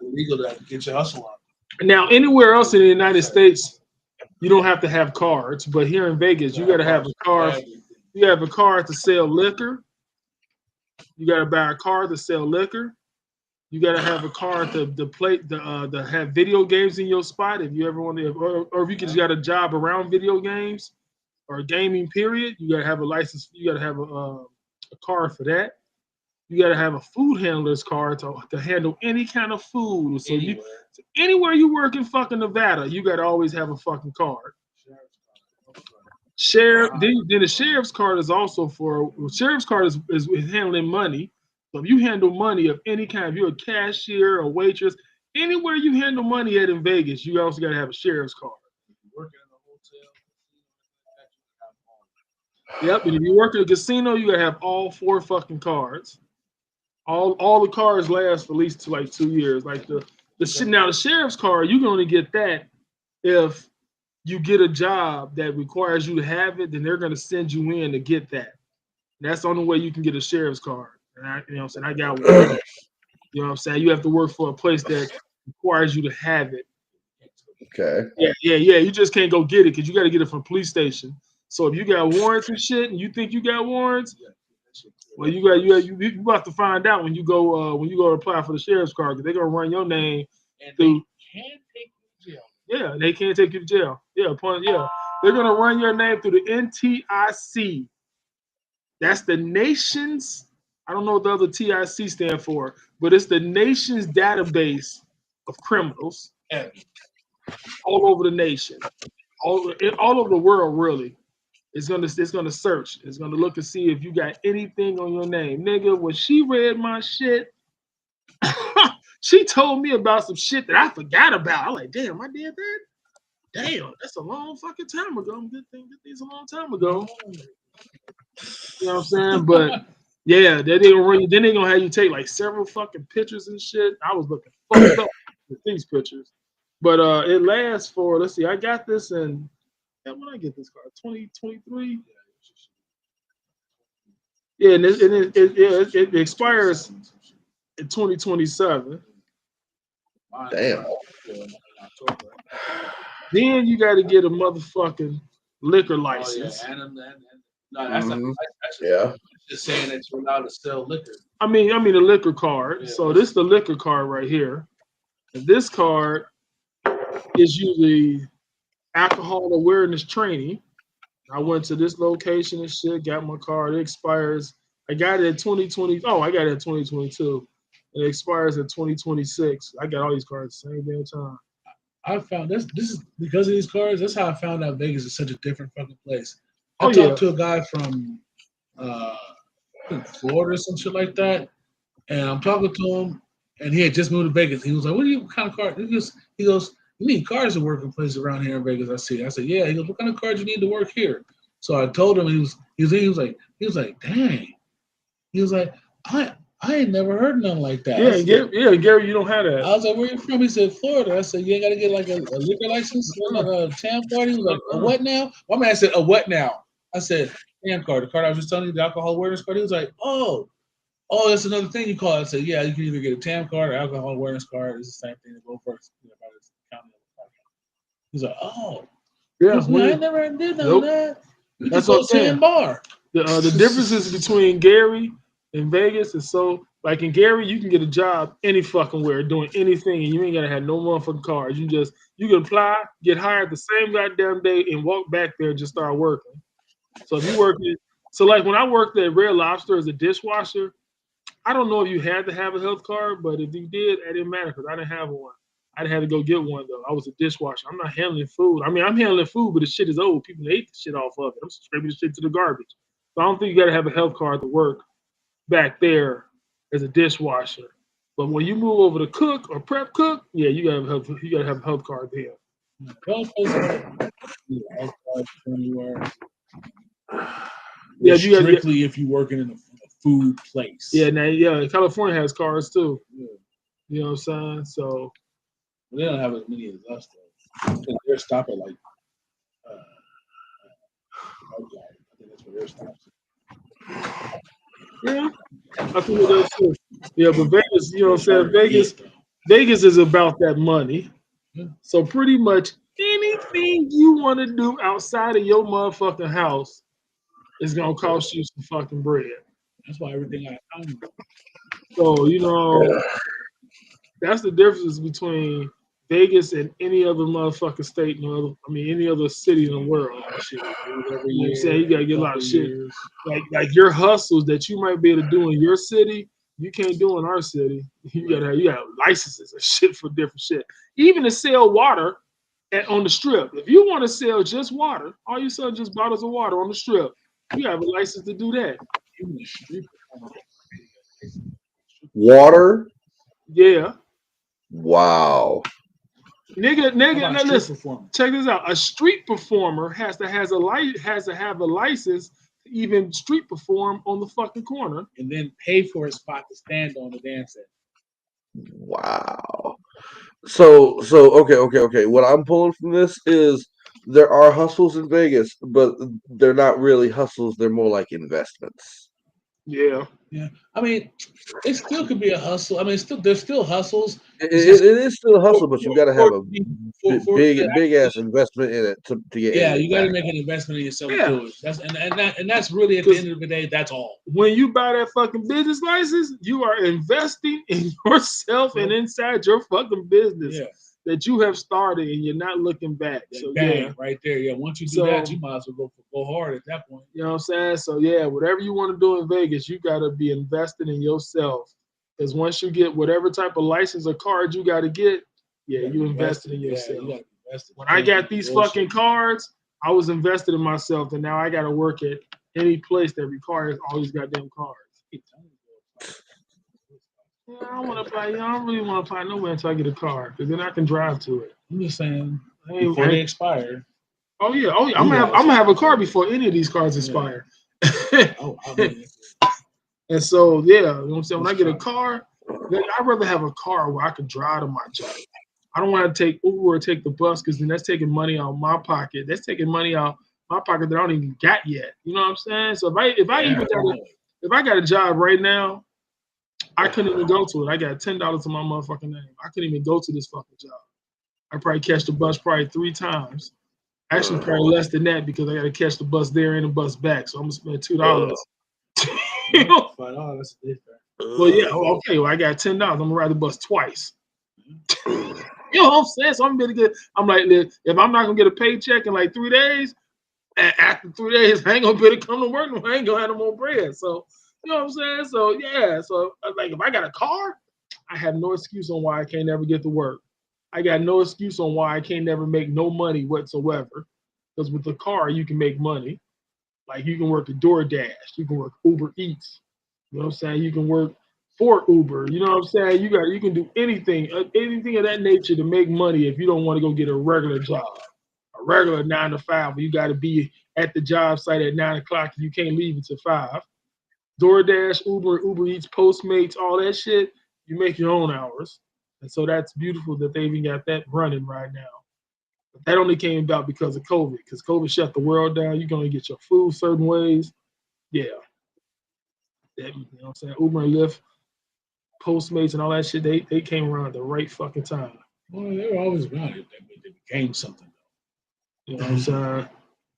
illegal to get your hustle on. Now, anywhere else in the United States, you don't have to have cards, but here in Vegas, you got to have a card. You have a card to sell liquor. You got to buy a card to sell liquor. You got to have a card to have video games in your spot if you ever want to, or if you just got a job around video games or gaming. Period. You got to have a license. You got to have a card for that. You got to have a food handler's card to handle any kind of food. So anywhere you work in fucking Nevada, you got to always have a fucking card. Then the sheriff's card is also sheriff's card is handling money. So if you handle money of any kind, if you're a cashier, a waitress, anywhere you handle money at in Vegas, you also got to have a sheriff's card. Yep, and if you work in a casino, you got to have all 4 fucking cards. All the cards last for at least like 2 years. Like the sheriff's card, you can only get that if you get a job that requires you to have it, then they're going to send you in to get that. And that's the only way you can get a sheriff's card. And I got one. You know what I'm saying? You have to work for a place that requires you to have it. Okay. Yeah. You just can't go get it because you got to get it from a police station. So if you got warrants and shit, and you think you got warrants, well, you about to find out when you go apply for the sheriff's card because they're gonna run your name. And they can't take you to jail. Yeah, they can't take you to jail. Yeah, they're gonna run your name through the NTIC. That's the nation's. I don't know what the other TIC stand for, but it's the nation's database of criminals all over the nation, all over the world. Really, it's gonna search. It's gonna look to see if you got anything on your name, nigga. When she read my shit, she told me about some shit that I forgot about. I'm like, damn, I did that. Damn, that's a long fucking time ago. Good things a long time ago. You know what I'm saying? But yeah, then they gonna have you take like several fucking pictures and shit. I was looking fucked up with these pictures. But it lasts for, let's see, I got this in, when I get this card, 2023. Yeah, and it expires in 2027. Damn. Then you got to get a motherfucking liquor license. Yeah. Just saying that you're allowed to sell liquor. I mean a liquor card. Yeah, so this is the liquor card right here. And this card is usually alcohol awareness training. I went to this location and shit, got my card. It expires. I got it in 2020. Oh, I got it in 2022. It expires in 2026. I got all these cards the same damn time. I found this is because of these cards. That's how I found out Vegas is such a different fucking place. I talked to a guy from Florida or some shit like that, and I'm talking to him, and he had just moved to Vegas. He was like, what kind of card? He goes, you need cards to work in places around here in Vegas. I said, yeah. He goes, what kind of cards you need to work here? So I told him, he was like, dang. He was like, I ain't never heard nothing like that. Gary, you don't have that. I was like, where you from? He said, Florida. I said, you ain't got to get like a liquor license, like a TAM card. He was like, a what now? My man said, a what now? I said, TAM card, the card I was just telling you, the alcohol awareness card. He was like, oh, that's another thing you call it. I said, yeah, you can either get a TAM card or alcohol awareness card. It's the same thing that both works. He's like, oh. Yeah, I never did none of that. You That's just go to bar. The differences between Gary and Vegas is so, like in Gary, you can get a job any fucking where doing anything, and you ain't gotta have no motherfucking cards. You can apply, get hired the same goddamn day, and walk back there and just start working. So if you working So like when I worked at Red Lobster as a dishwasher, I don't know if you had to have a health card, but if you did, it didn't matter because I didn't have one. I had to go get one though. I was a dishwasher. I'm not handling food. I mean, I'm handling food, but the shit is old. People ate the shit off of it. I'm scraping the shit to the garbage. So I don't think you got to have a health card to work back there as a dishwasher. But when you move over to cook or prep cook, yeah, you gotta have a health card there. Health card anywhere. Yeah, you got Strictly if you're working in a food place. Yeah, now California has cards too. Yeah. You know what I'm saying? So they don't have as many as us though. They're stopping like I think that's where they're stopping. Yeah, I think it does too. Yeah, but Vegas, you know what I'm saying? Vegas is about that money. Yeah. So pretty much anything you want to do outside of your motherfucking house is gonna cost you some fucking bread. That's why everything I own. So you know, that's the difference between Vegas and any other motherfucking state, any other city in the world. Shit. You know what I'm saying? You gotta get a lot of shit. Like your hustles that you might be able to do in your city, you can't do in our city. You got licenses and shit for different shit. Even to sell water on the strip. If you want to sell just water, all you sell just bottles of water on the strip, you have a license to do that. Even the street. Water? Yeah. Wow. Nigga, now listen. Check this out. A street performer has to have a license to even street perform on the fucking corner, and then pay for a spot to stand on to dance at. Wow. So okay. What I'm pulling from this is there are hustles in Vegas, but they're not really hustles. They're more like investments. Yeah. I mean, it still could be a hustle. I mean, there's still hustles. It is still a hustle, but you got to have a big ass investment in it to get. Yeah, you got to make an investment in yourself to do it. That's really at the end of the day, that's all. When you buy that fucking business license, you are investing in yourself and inside your fucking business that you have started, and you're not looking back. So right there. Yeah, once you do that, you might as well go hard at that point. You know what I'm saying? So whatever you want to do in Vegas, you got to be invested in yourself. Because once you get whatever type of license or card you got to get, you invested in yourself. When I got these fucking cards, I was invested in myself, and now I got to work at any place that requires all these goddamn cards. I don't want to apply. I don't really want to apply nowhere until I get a car, because then I can drive to it. I'm just saying before they expire. Oh yeah. I'm gonna have a car before any of these cars expire. And so you know what I'm saying. When I get a car, I'd rather have a car where I can drive to my job. I don't want to take Uber or take the bus, because then that's taking money out of my pocket. That's taking money out my pocket that I don't even got yet. You know what I'm saying? So if I got a job right now, I couldn't even go to it. I got $10 in my motherfucking name. I couldn't even go to this fucking job. I probably catch the bus probably 3 times. Actually, probably less than that, because I got to catch the bus there and the bus back. So I'm gonna spend $2. You know? That's different. Well, yeah, okay. Well, I got $10. I'm gonna ride the bus twice. You know what I'm saying? So I'm gonna get. I'm like, if I'm not gonna get a paycheck in like 3 days, after 3 days, I ain't gonna be able to come to work. I ain't gonna have no more bread. So you know what I'm saying? So So like, if I got a car, I have no excuse on why I can't never get to work. I got no excuse on why I can't never make no money whatsoever. Because with the car, you can make money. Like, you can work at DoorDash, you can work Uber Eats. You know what I'm saying? You can work for Uber. You know what I'm saying? You can do anything of that nature to make money if you don't want to go get a regular job, a regular 9 to 5. Where you got to be at the job site at 9 o'clock and you can't leave until 5. DoorDash, Uber Eats, Postmates, all that shit. You make your own hours. And so that's beautiful that they even got that running right now. But that only came about because of COVID, because COVID shut the world down. You can only get your food certain ways. Yeah. You know what I'm saying? Uber and Lyft, Postmates, and all that shit, they came around at the right fucking time. Well, they were always around it. They became something. You know what I'm saying?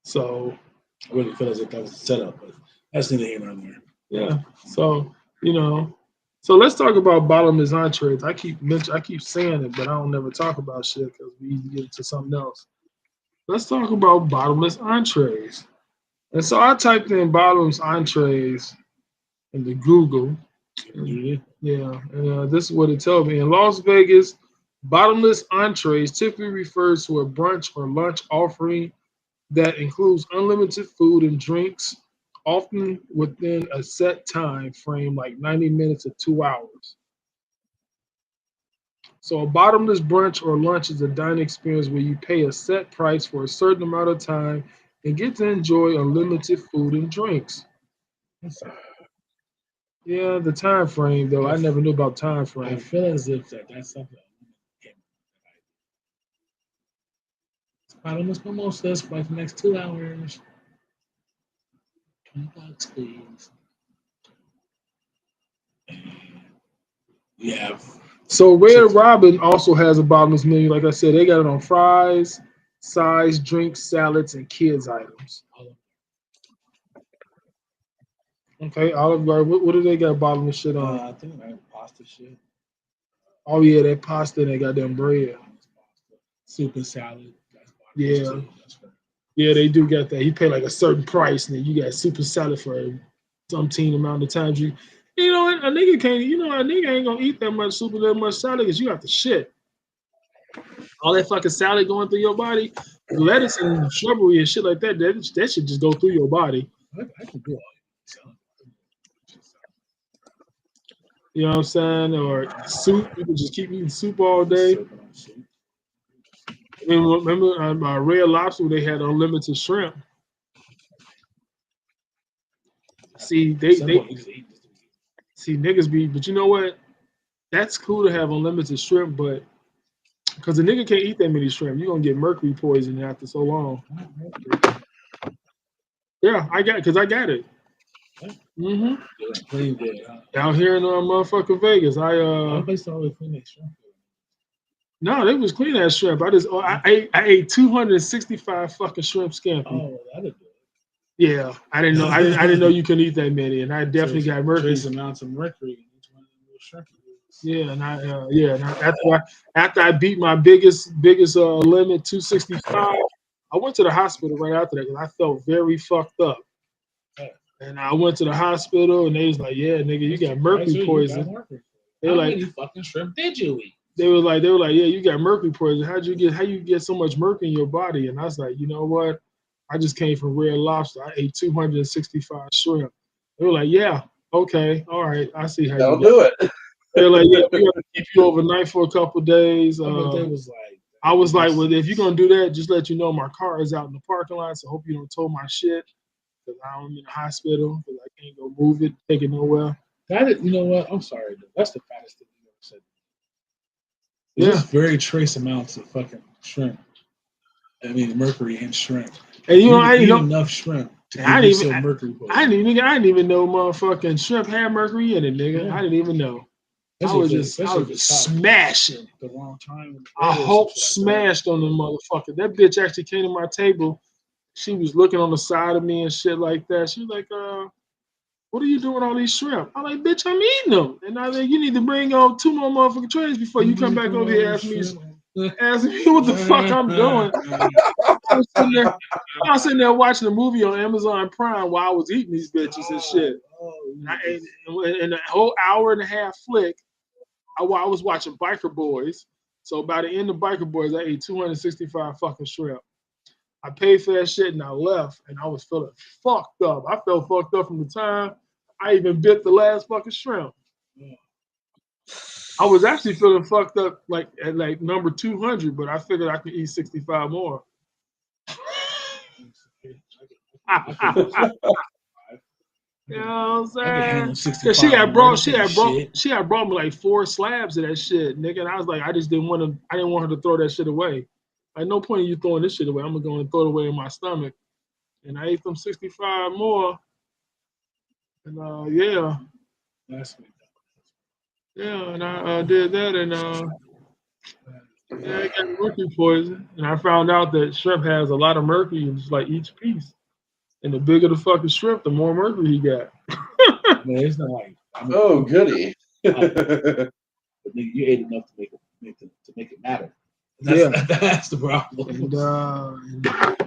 So I really feel as if that was a setup, but that's neither here nor there. Yeah. So, so let's talk about Bottomless Entrees. I keep saying it, but I don't never talk about shit because we get into something else. Let's talk about Bottomless Entrees. And so I typed in bottomless entrees into Google. Yeah, and this is what it tells me. In Las Vegas, bottomless entrees typically refers to a brunch or lunch offering that includes unlimited food and drinks, often within a set time frame, like 90 minutes or 2 hours. So a bottomless brunch or lunch is a dining experience where you pay a set price for a certain amount of time and get to enjoy unlimited food and drinks. Yeah, the time frame though. I never knew about time I frame. feel as if that's something. Bottomless mimosas for like the next 2 hours. $20, please. Yeah. So Red Robin also has a bottomless menu. Like I said, they got it on fries, sides, drinks, salads, and kids items. Okay, Olive Garden. What do they got bottomless shit on? I think I have pasta shit. Oh yeah, that pasta and that goddamn bread. Soup and salad. Yeah. Yeah, they do get that. You pay like a certain price, and then you got super salad for some teen amount of times. You know what? A nigga can't. You know, a nigga ain't gonna eat that much soup and that much salad because you got the shit. All that fucking salad going through your body, lettuce and shrubbery and shit like that. That should just go through your body. I can do all salad. You know what I'm saying? Or soup. You can just keep eating soup all day. Remember Red Lobster? They had unlimited shrimp. See, they see niggas be, but you know what? That's cool to have unlimited shrimp, but because a nigga can't eat that many shrimp, you're gonna get mercury poisoning after so long. Yeah, I got because I got it. Mm-hmm. Out here in motherfucking Vegas, no, they was clean as shrimp. I ate 265 fucking shrimp scampi. Oh, that'd do it. Yeah, I didn't know. I didn't know you couldn't eat that many, and I definitely got mercury. Trace amounts of mercury in each one of those shrimp. Yeah, and after I beat my biggest limit, 265, I went to the hospital right after that because I felt very fucked up. And I went to the hospital, and they was like, "Yeah, nigga, you got mercury poison." They were How like, many fucking shrimp did you eat? They were like, "Yeah, you got mercury poison. How you get so much mercury in your body?" And I was like, "You know what? I just came from Red Lobster. I ate 265 shrimp." They were like, "Yeah, okay, all right, I see how That'll you do it. They're like, "Yeah, we got to keep you overnight for a couple of days." They was I was like, "Well, if you're gonna do that, just let you know my car is out in the parking lot. So hope you don't tow my shit because I'm in the hospital because I can't go move it, take it nowhere." You know what? I'm sorry, dude. That's the fattest thing you ever said. Yeah. There's very trace amounts of fucking shrimp. I mean, mercury in shrimp. And you know, I eat didn't know enough shrimp to I give didn't yourself mercury poisoning. I didn't even know motherfucking shrimp had mercury in it, nigga. Yeah. I didn't even know. I was just smashing. The wrong time. I hope smashed on the motherfucker. That bitch actually came to my table. She was looking on the side of me and shit like that. She was like, "What are you doing with all these shrimp?" I'm like, "Bitch, I'm eating them." And I think you need to bring on 2 more motherfucking trays before you come back over here and ask me what the fuck I'm doing. I was sitting there watching a movie on Amazon Prime while I was eating these bitches and shit. And I ate in a whole hour and a half flick. I was watching Biker Boys. So by the end of Biker Boys, I ate 265 fucking shrimp. I paid for that shit and I left, and I was feeling fucked up. I felt fucked up from the time I even bit the last fucking shrimp. I was actually feeling fucked up at number 200, but I figured I could eat 65 more. You know what I'm saying? Cause she had brought me like 4 slabs of that shit, nigga. And I was like, I didn't want her to throw that shit away. Like, no point in you throwing this shit away. I'm gonna go and throw it away in my stomach. And I ate them 65 more. And yeah. Yeah, and I did that, and I got mercury poison. And I found out that shrimp has a lot of mercury in just like each piece. And the bigger the fucking shrimp, the more mercury he got. Man, it's not like Oh, goody. But you ate enough to make it matter. That's the problem. And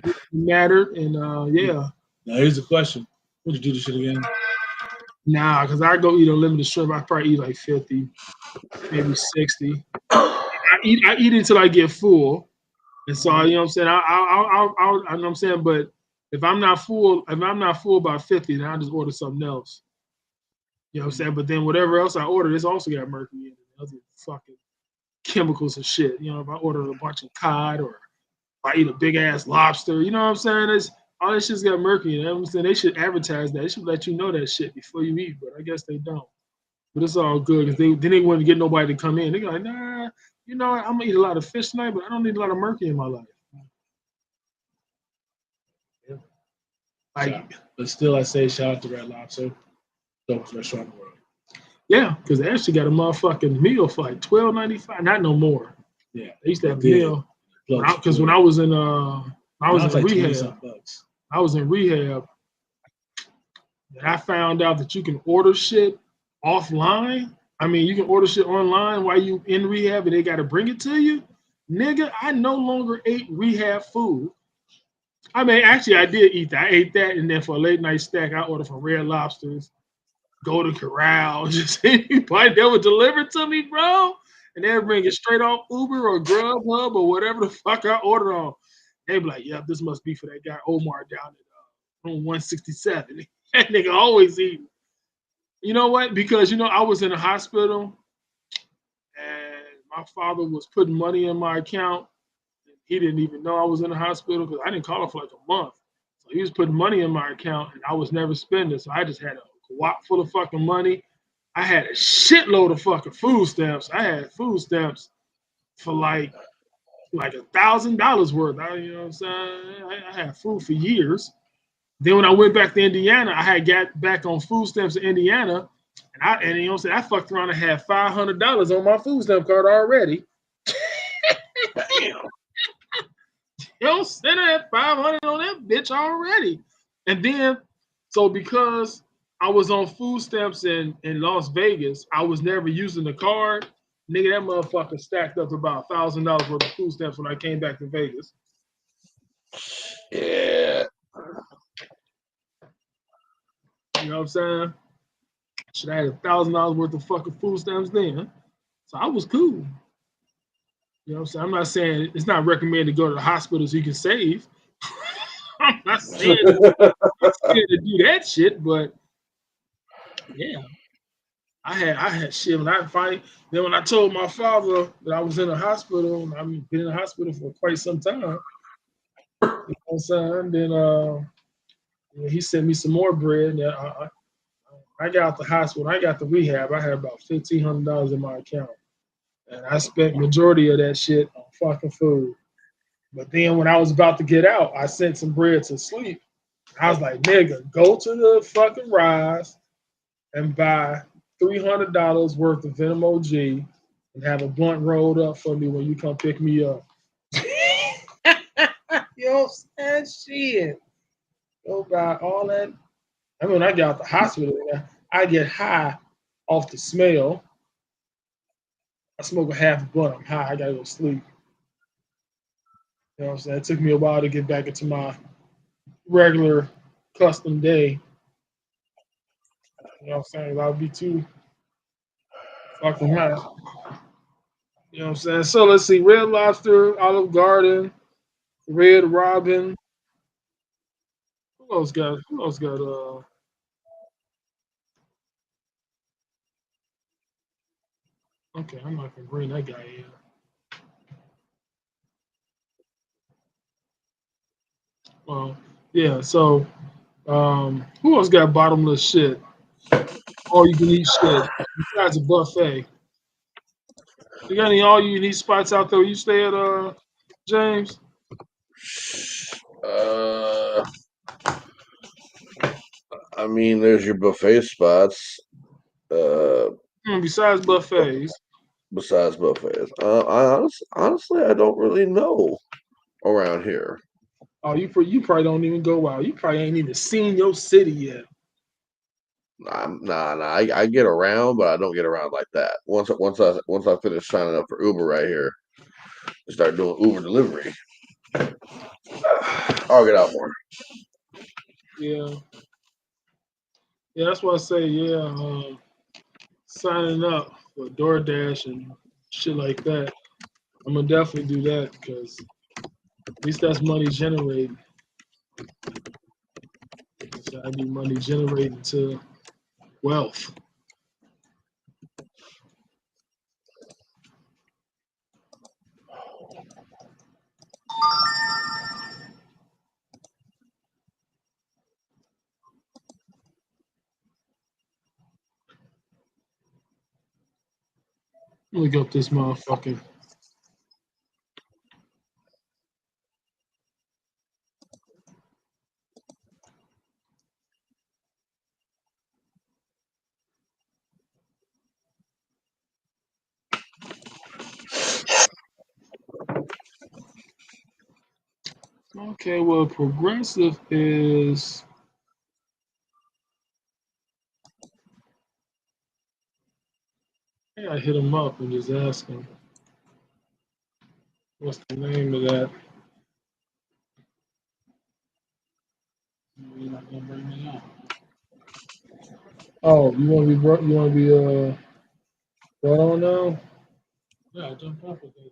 it mattered, and yeah. Now here's the question: would you do this shit again? Nah, because I go eat unlimited shrimp. I probably eat like 50, maybe 60. I eat until I get full. And so you know what I'm saying. I know what I'm saying. But if I'm not full by 50, then I just order something else. You know what I'm saying. But then whatever else I order, it's also got mercury in it, other fucking chemicals and shit. You know, if I order a bunch of cod or if I eat a big ass lobster, you know what I'm saying. It's all this shit's got mercury in it. I'm saying they should advertise that. They should let you know that shit before you eat. But I guess they don't. But it's all good because they wouldn't get nobody to come in. They're like, nah, you know, I'm gonna eat a lot of fish tonight, but I don't need a lot of mercury in my life. Like, But still, I say shout out to Red Lobster, dopest restaurant in the world. yeah, because they actually got a motherfucking meal for like $12.95. Not no more. Yeah, They used to have a did. meal. Because when I was in like rehab, I was in rehab, and I found out that you can order shit offline. I mean, you can order shit online while you in rehab, and they got to bring it to you. Nigga, I no longer ate rehab food. I mean, actually, I did eat that. I ate that, and then for a late night snack, I ordered from Red Lobsters, Golden Corral, just anybody that would deliver it to me, bro. And they'd bring it straight off Uber or Grubhub or whatever the fuck I ordered on. They'd be like, "Yep, this must be for that guy Omar down at room 167." That nigga always eating. You know what? Because I was in a hospital, and my father was putting money in my account. He didn't even know I was in the hospital because I didn't call him for like a month. So he was putting money in my account, and I was never spending. So I just had a wad full of fucking money. I had a shitload of fucking food stamps. I had food stamps for like $1,000 worth. You know what I'm saying? I had food for years. Then when I went back to Indiana, I had got back on food stamps in Indiana, and you know what I'm saying? I fucked around and had $500 on my food stamp card already. Damn. You know, Center at 500 on that bitch already. And then, so because I was on food stamps in Las Vegas, I was never using the card. Nigga, that motherfucker stacked up about $1,000 worth of food stamps when I came back to Vegas. Yeah. You know what I'm saying? Should I had $1,000 worth of fucking food stamps then. So I was cool. You know what I'm saying? I'm not saying it's not recommended to go to the hospital so you can save. I'm not saying to do that shit, but yeah. I had shit when I finally then when I told my father that I was in a hospital, and I've been in the hospital for quite some time. You know what I'm saying? Then he sent me some more bread. And I got out the hospital. When I got to rehab, I had about $1,500 in my account. And I spent majority of that shit on fucking food. But then when I was about to get out, I sent some bread to sleep. I was like, nigga, go to the fucking Rise and buy $300 worth of Venom OG and have a blunt rolled up for me when you come pick me up. You know what I'm saying? Shit. Go buy all that. I mean, when I get out the hospital, I get high off the smell. I smoke a half a blunt. I'm high. I gotta go sleep. You know what I'm saying? It took me a while to get back into my regular custom day. You know what I'm saying? I'll be too fucking high. You know what I'm saying? So let's see. Red Lobster, Olive Garden, Red Robin. Who else got okay, I'm not gonna bring that guy in. Well, yeah, so who else got bottomless shit? All you can eat shit besides a buffet. You got any all you can eat spots out there where you stay at James? I mean, there's your buffet spots. Besides buffets. Besides buffets, honestly, I don't really know around here. Oh, you probably don't even go out. You probably ain't even seen your city yet. Nah. I get around, but I don't get around like that. Once I finish signing up for Uber right here, and start doing Uber delivery, I'll get out more. Yeah, yeah. That's why I say yeah. Signing up for DoorDash and shit like that. I'm gonna definitely do that because at least that's money generated. So I need money generated to wealth. Look up this motherfucking. Okay, well, progressive is. Yeah, I hit him up and just ask him what's the name of that. You're not gonna bring me on. Oh, you want to be you want to be brought on now? Yeah, jump off with it.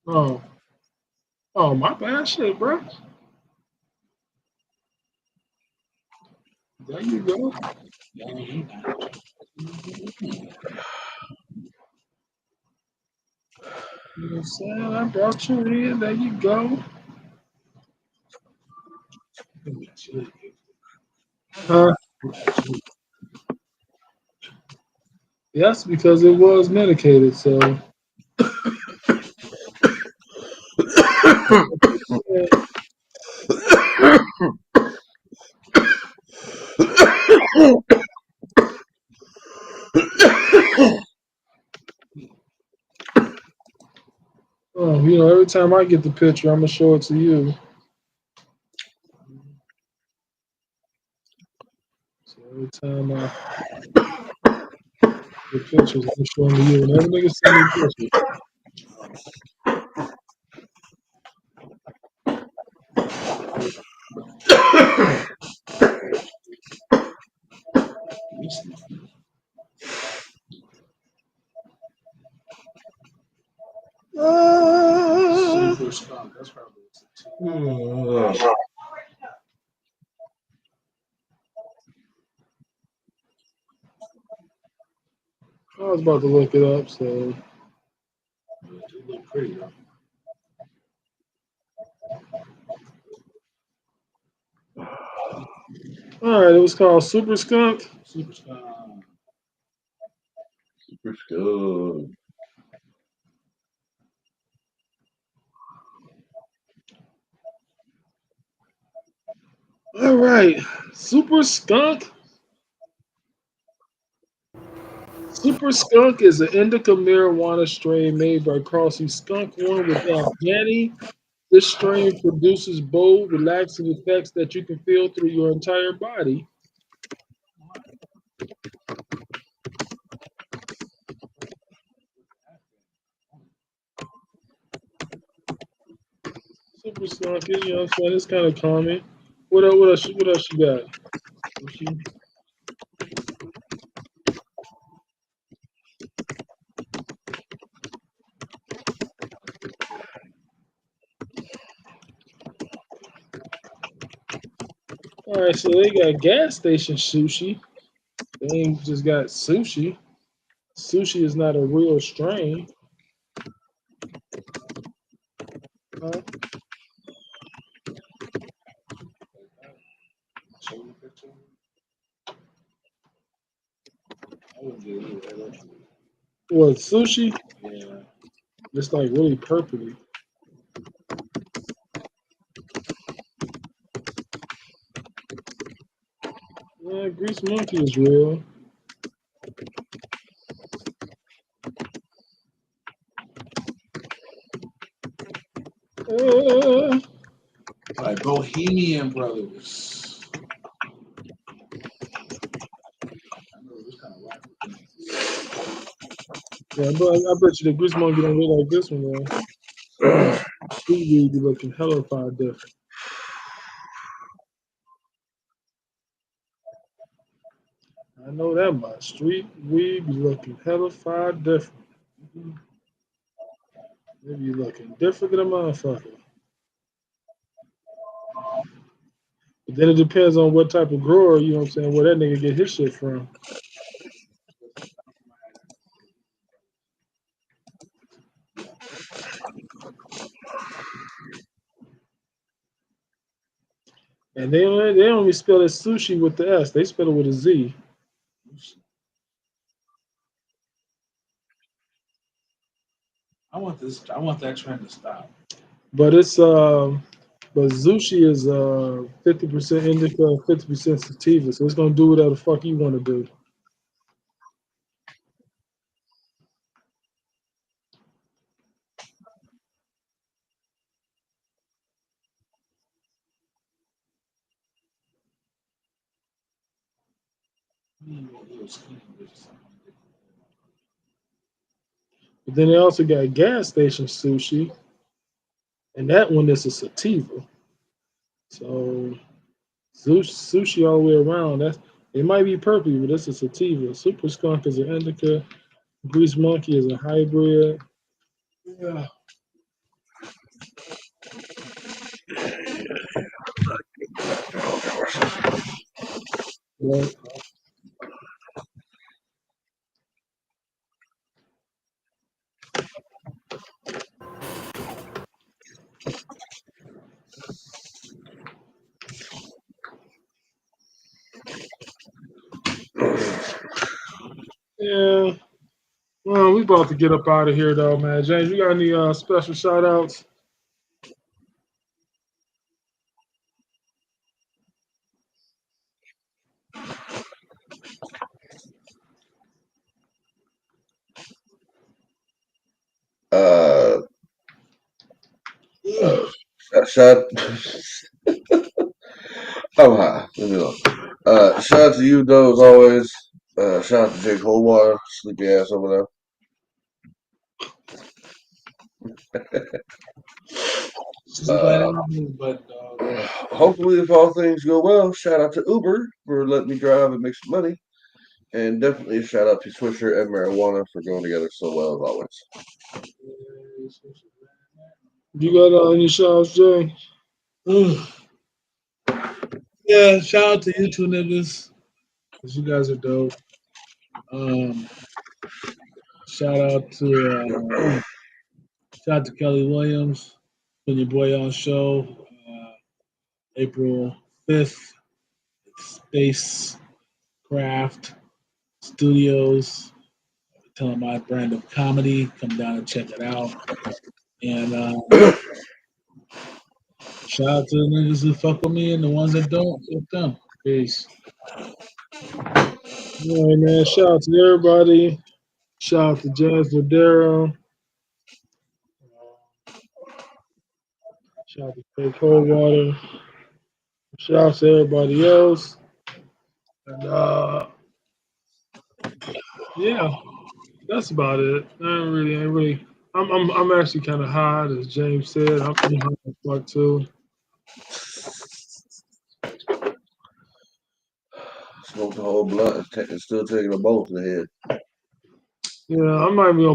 Oh, oh, my bad, shit, bro. There you go. Yeah, you got it. You know what I'm saying? I brought you in. There you go. Huh? Yes, because it was medicated. So every time I get the picture, I'm gonna show it to you. So every time I get pictures, I'm showing to you. Whenever niggas send me pictures, Super skunk. That's probably I was about to look it up. So it look pretty though. all right, it was called Super Skunk. Super skunk. Super skunk. All right, Super Skunk. Super Skunk is an indica marijuana strain made by crossing skunk one with Afghani. This strain produces bold, relaxing effects that you can feel through your entire body. Super Skunk, you know what I'm saying? It's kind of calming. What else you got? Sushi. All right, so they got gas station sushi. They ain't just got sushi. Sushi is not a real strain. Huh? Show me a picture. I wouldn't get it either. What, sushi? Yeah. It's like really purpley. Yeah, Grease Monkey is real. Uh, Like Bohemian Brothers. I know this kind of whack. yeah, but I bet you the Grease Monkey don't look like this one though. Sweet weed be looking hella far different. know that much. Street weed be looking hella far different. They be looking different than a motherfucker. But then it depends on what type of grower, you know what I'm saying, where that nigga get his shit from. And they only spell it sushi with the S. They spell it with a Z. I want this. I want that trend to stop. But but Zushi is 50% indica, 50% sativa, so it's gonna do whatever the fuck you want to do. But then they also got gas station sushi, and that one is a sativa. So sushi all the way around. That's it might be purple, but it's a sativa. Super skunk is an indica. Grease monkey is a hybrid. Yeah. Right. Yeah. Well, we about to get up out of here though, man. James, you got any special shout outs? Uh, shout. I'm high. Leave me alone. Shout out to you, though, as always. Shout out to Jake Holwater, sleepy ass over Sleep like there. that, but Hopefully, if all things go well, shout out to Uber for letting me drive and make some money. And definitely a shout out to Swisher and Marijuana for going together so well as always. You got any shout outs, Jay? yeah. Shout out to you two niggas, 'cause you guys are dope. Um, shout out to Kelly Williams, putting your boy on show. April 5th, Spacecraft Studios. Telling my brand of comedy. Come down and check it out. And shout out to the niggas who fuck with me and the ones that don't. Fuck them. Peace. All right, man. Shout out to everybody. Shout out to Jazz Ladero. Shout out to Craig Coldwater. Shout out to everybody else. And yeah, that's about it. Ain't really. I'm actually kind of high, as James said. I'm high as fuck too. Smoked the whole blunt and still taking a bolt to the head. Yeah, I'm not even gonna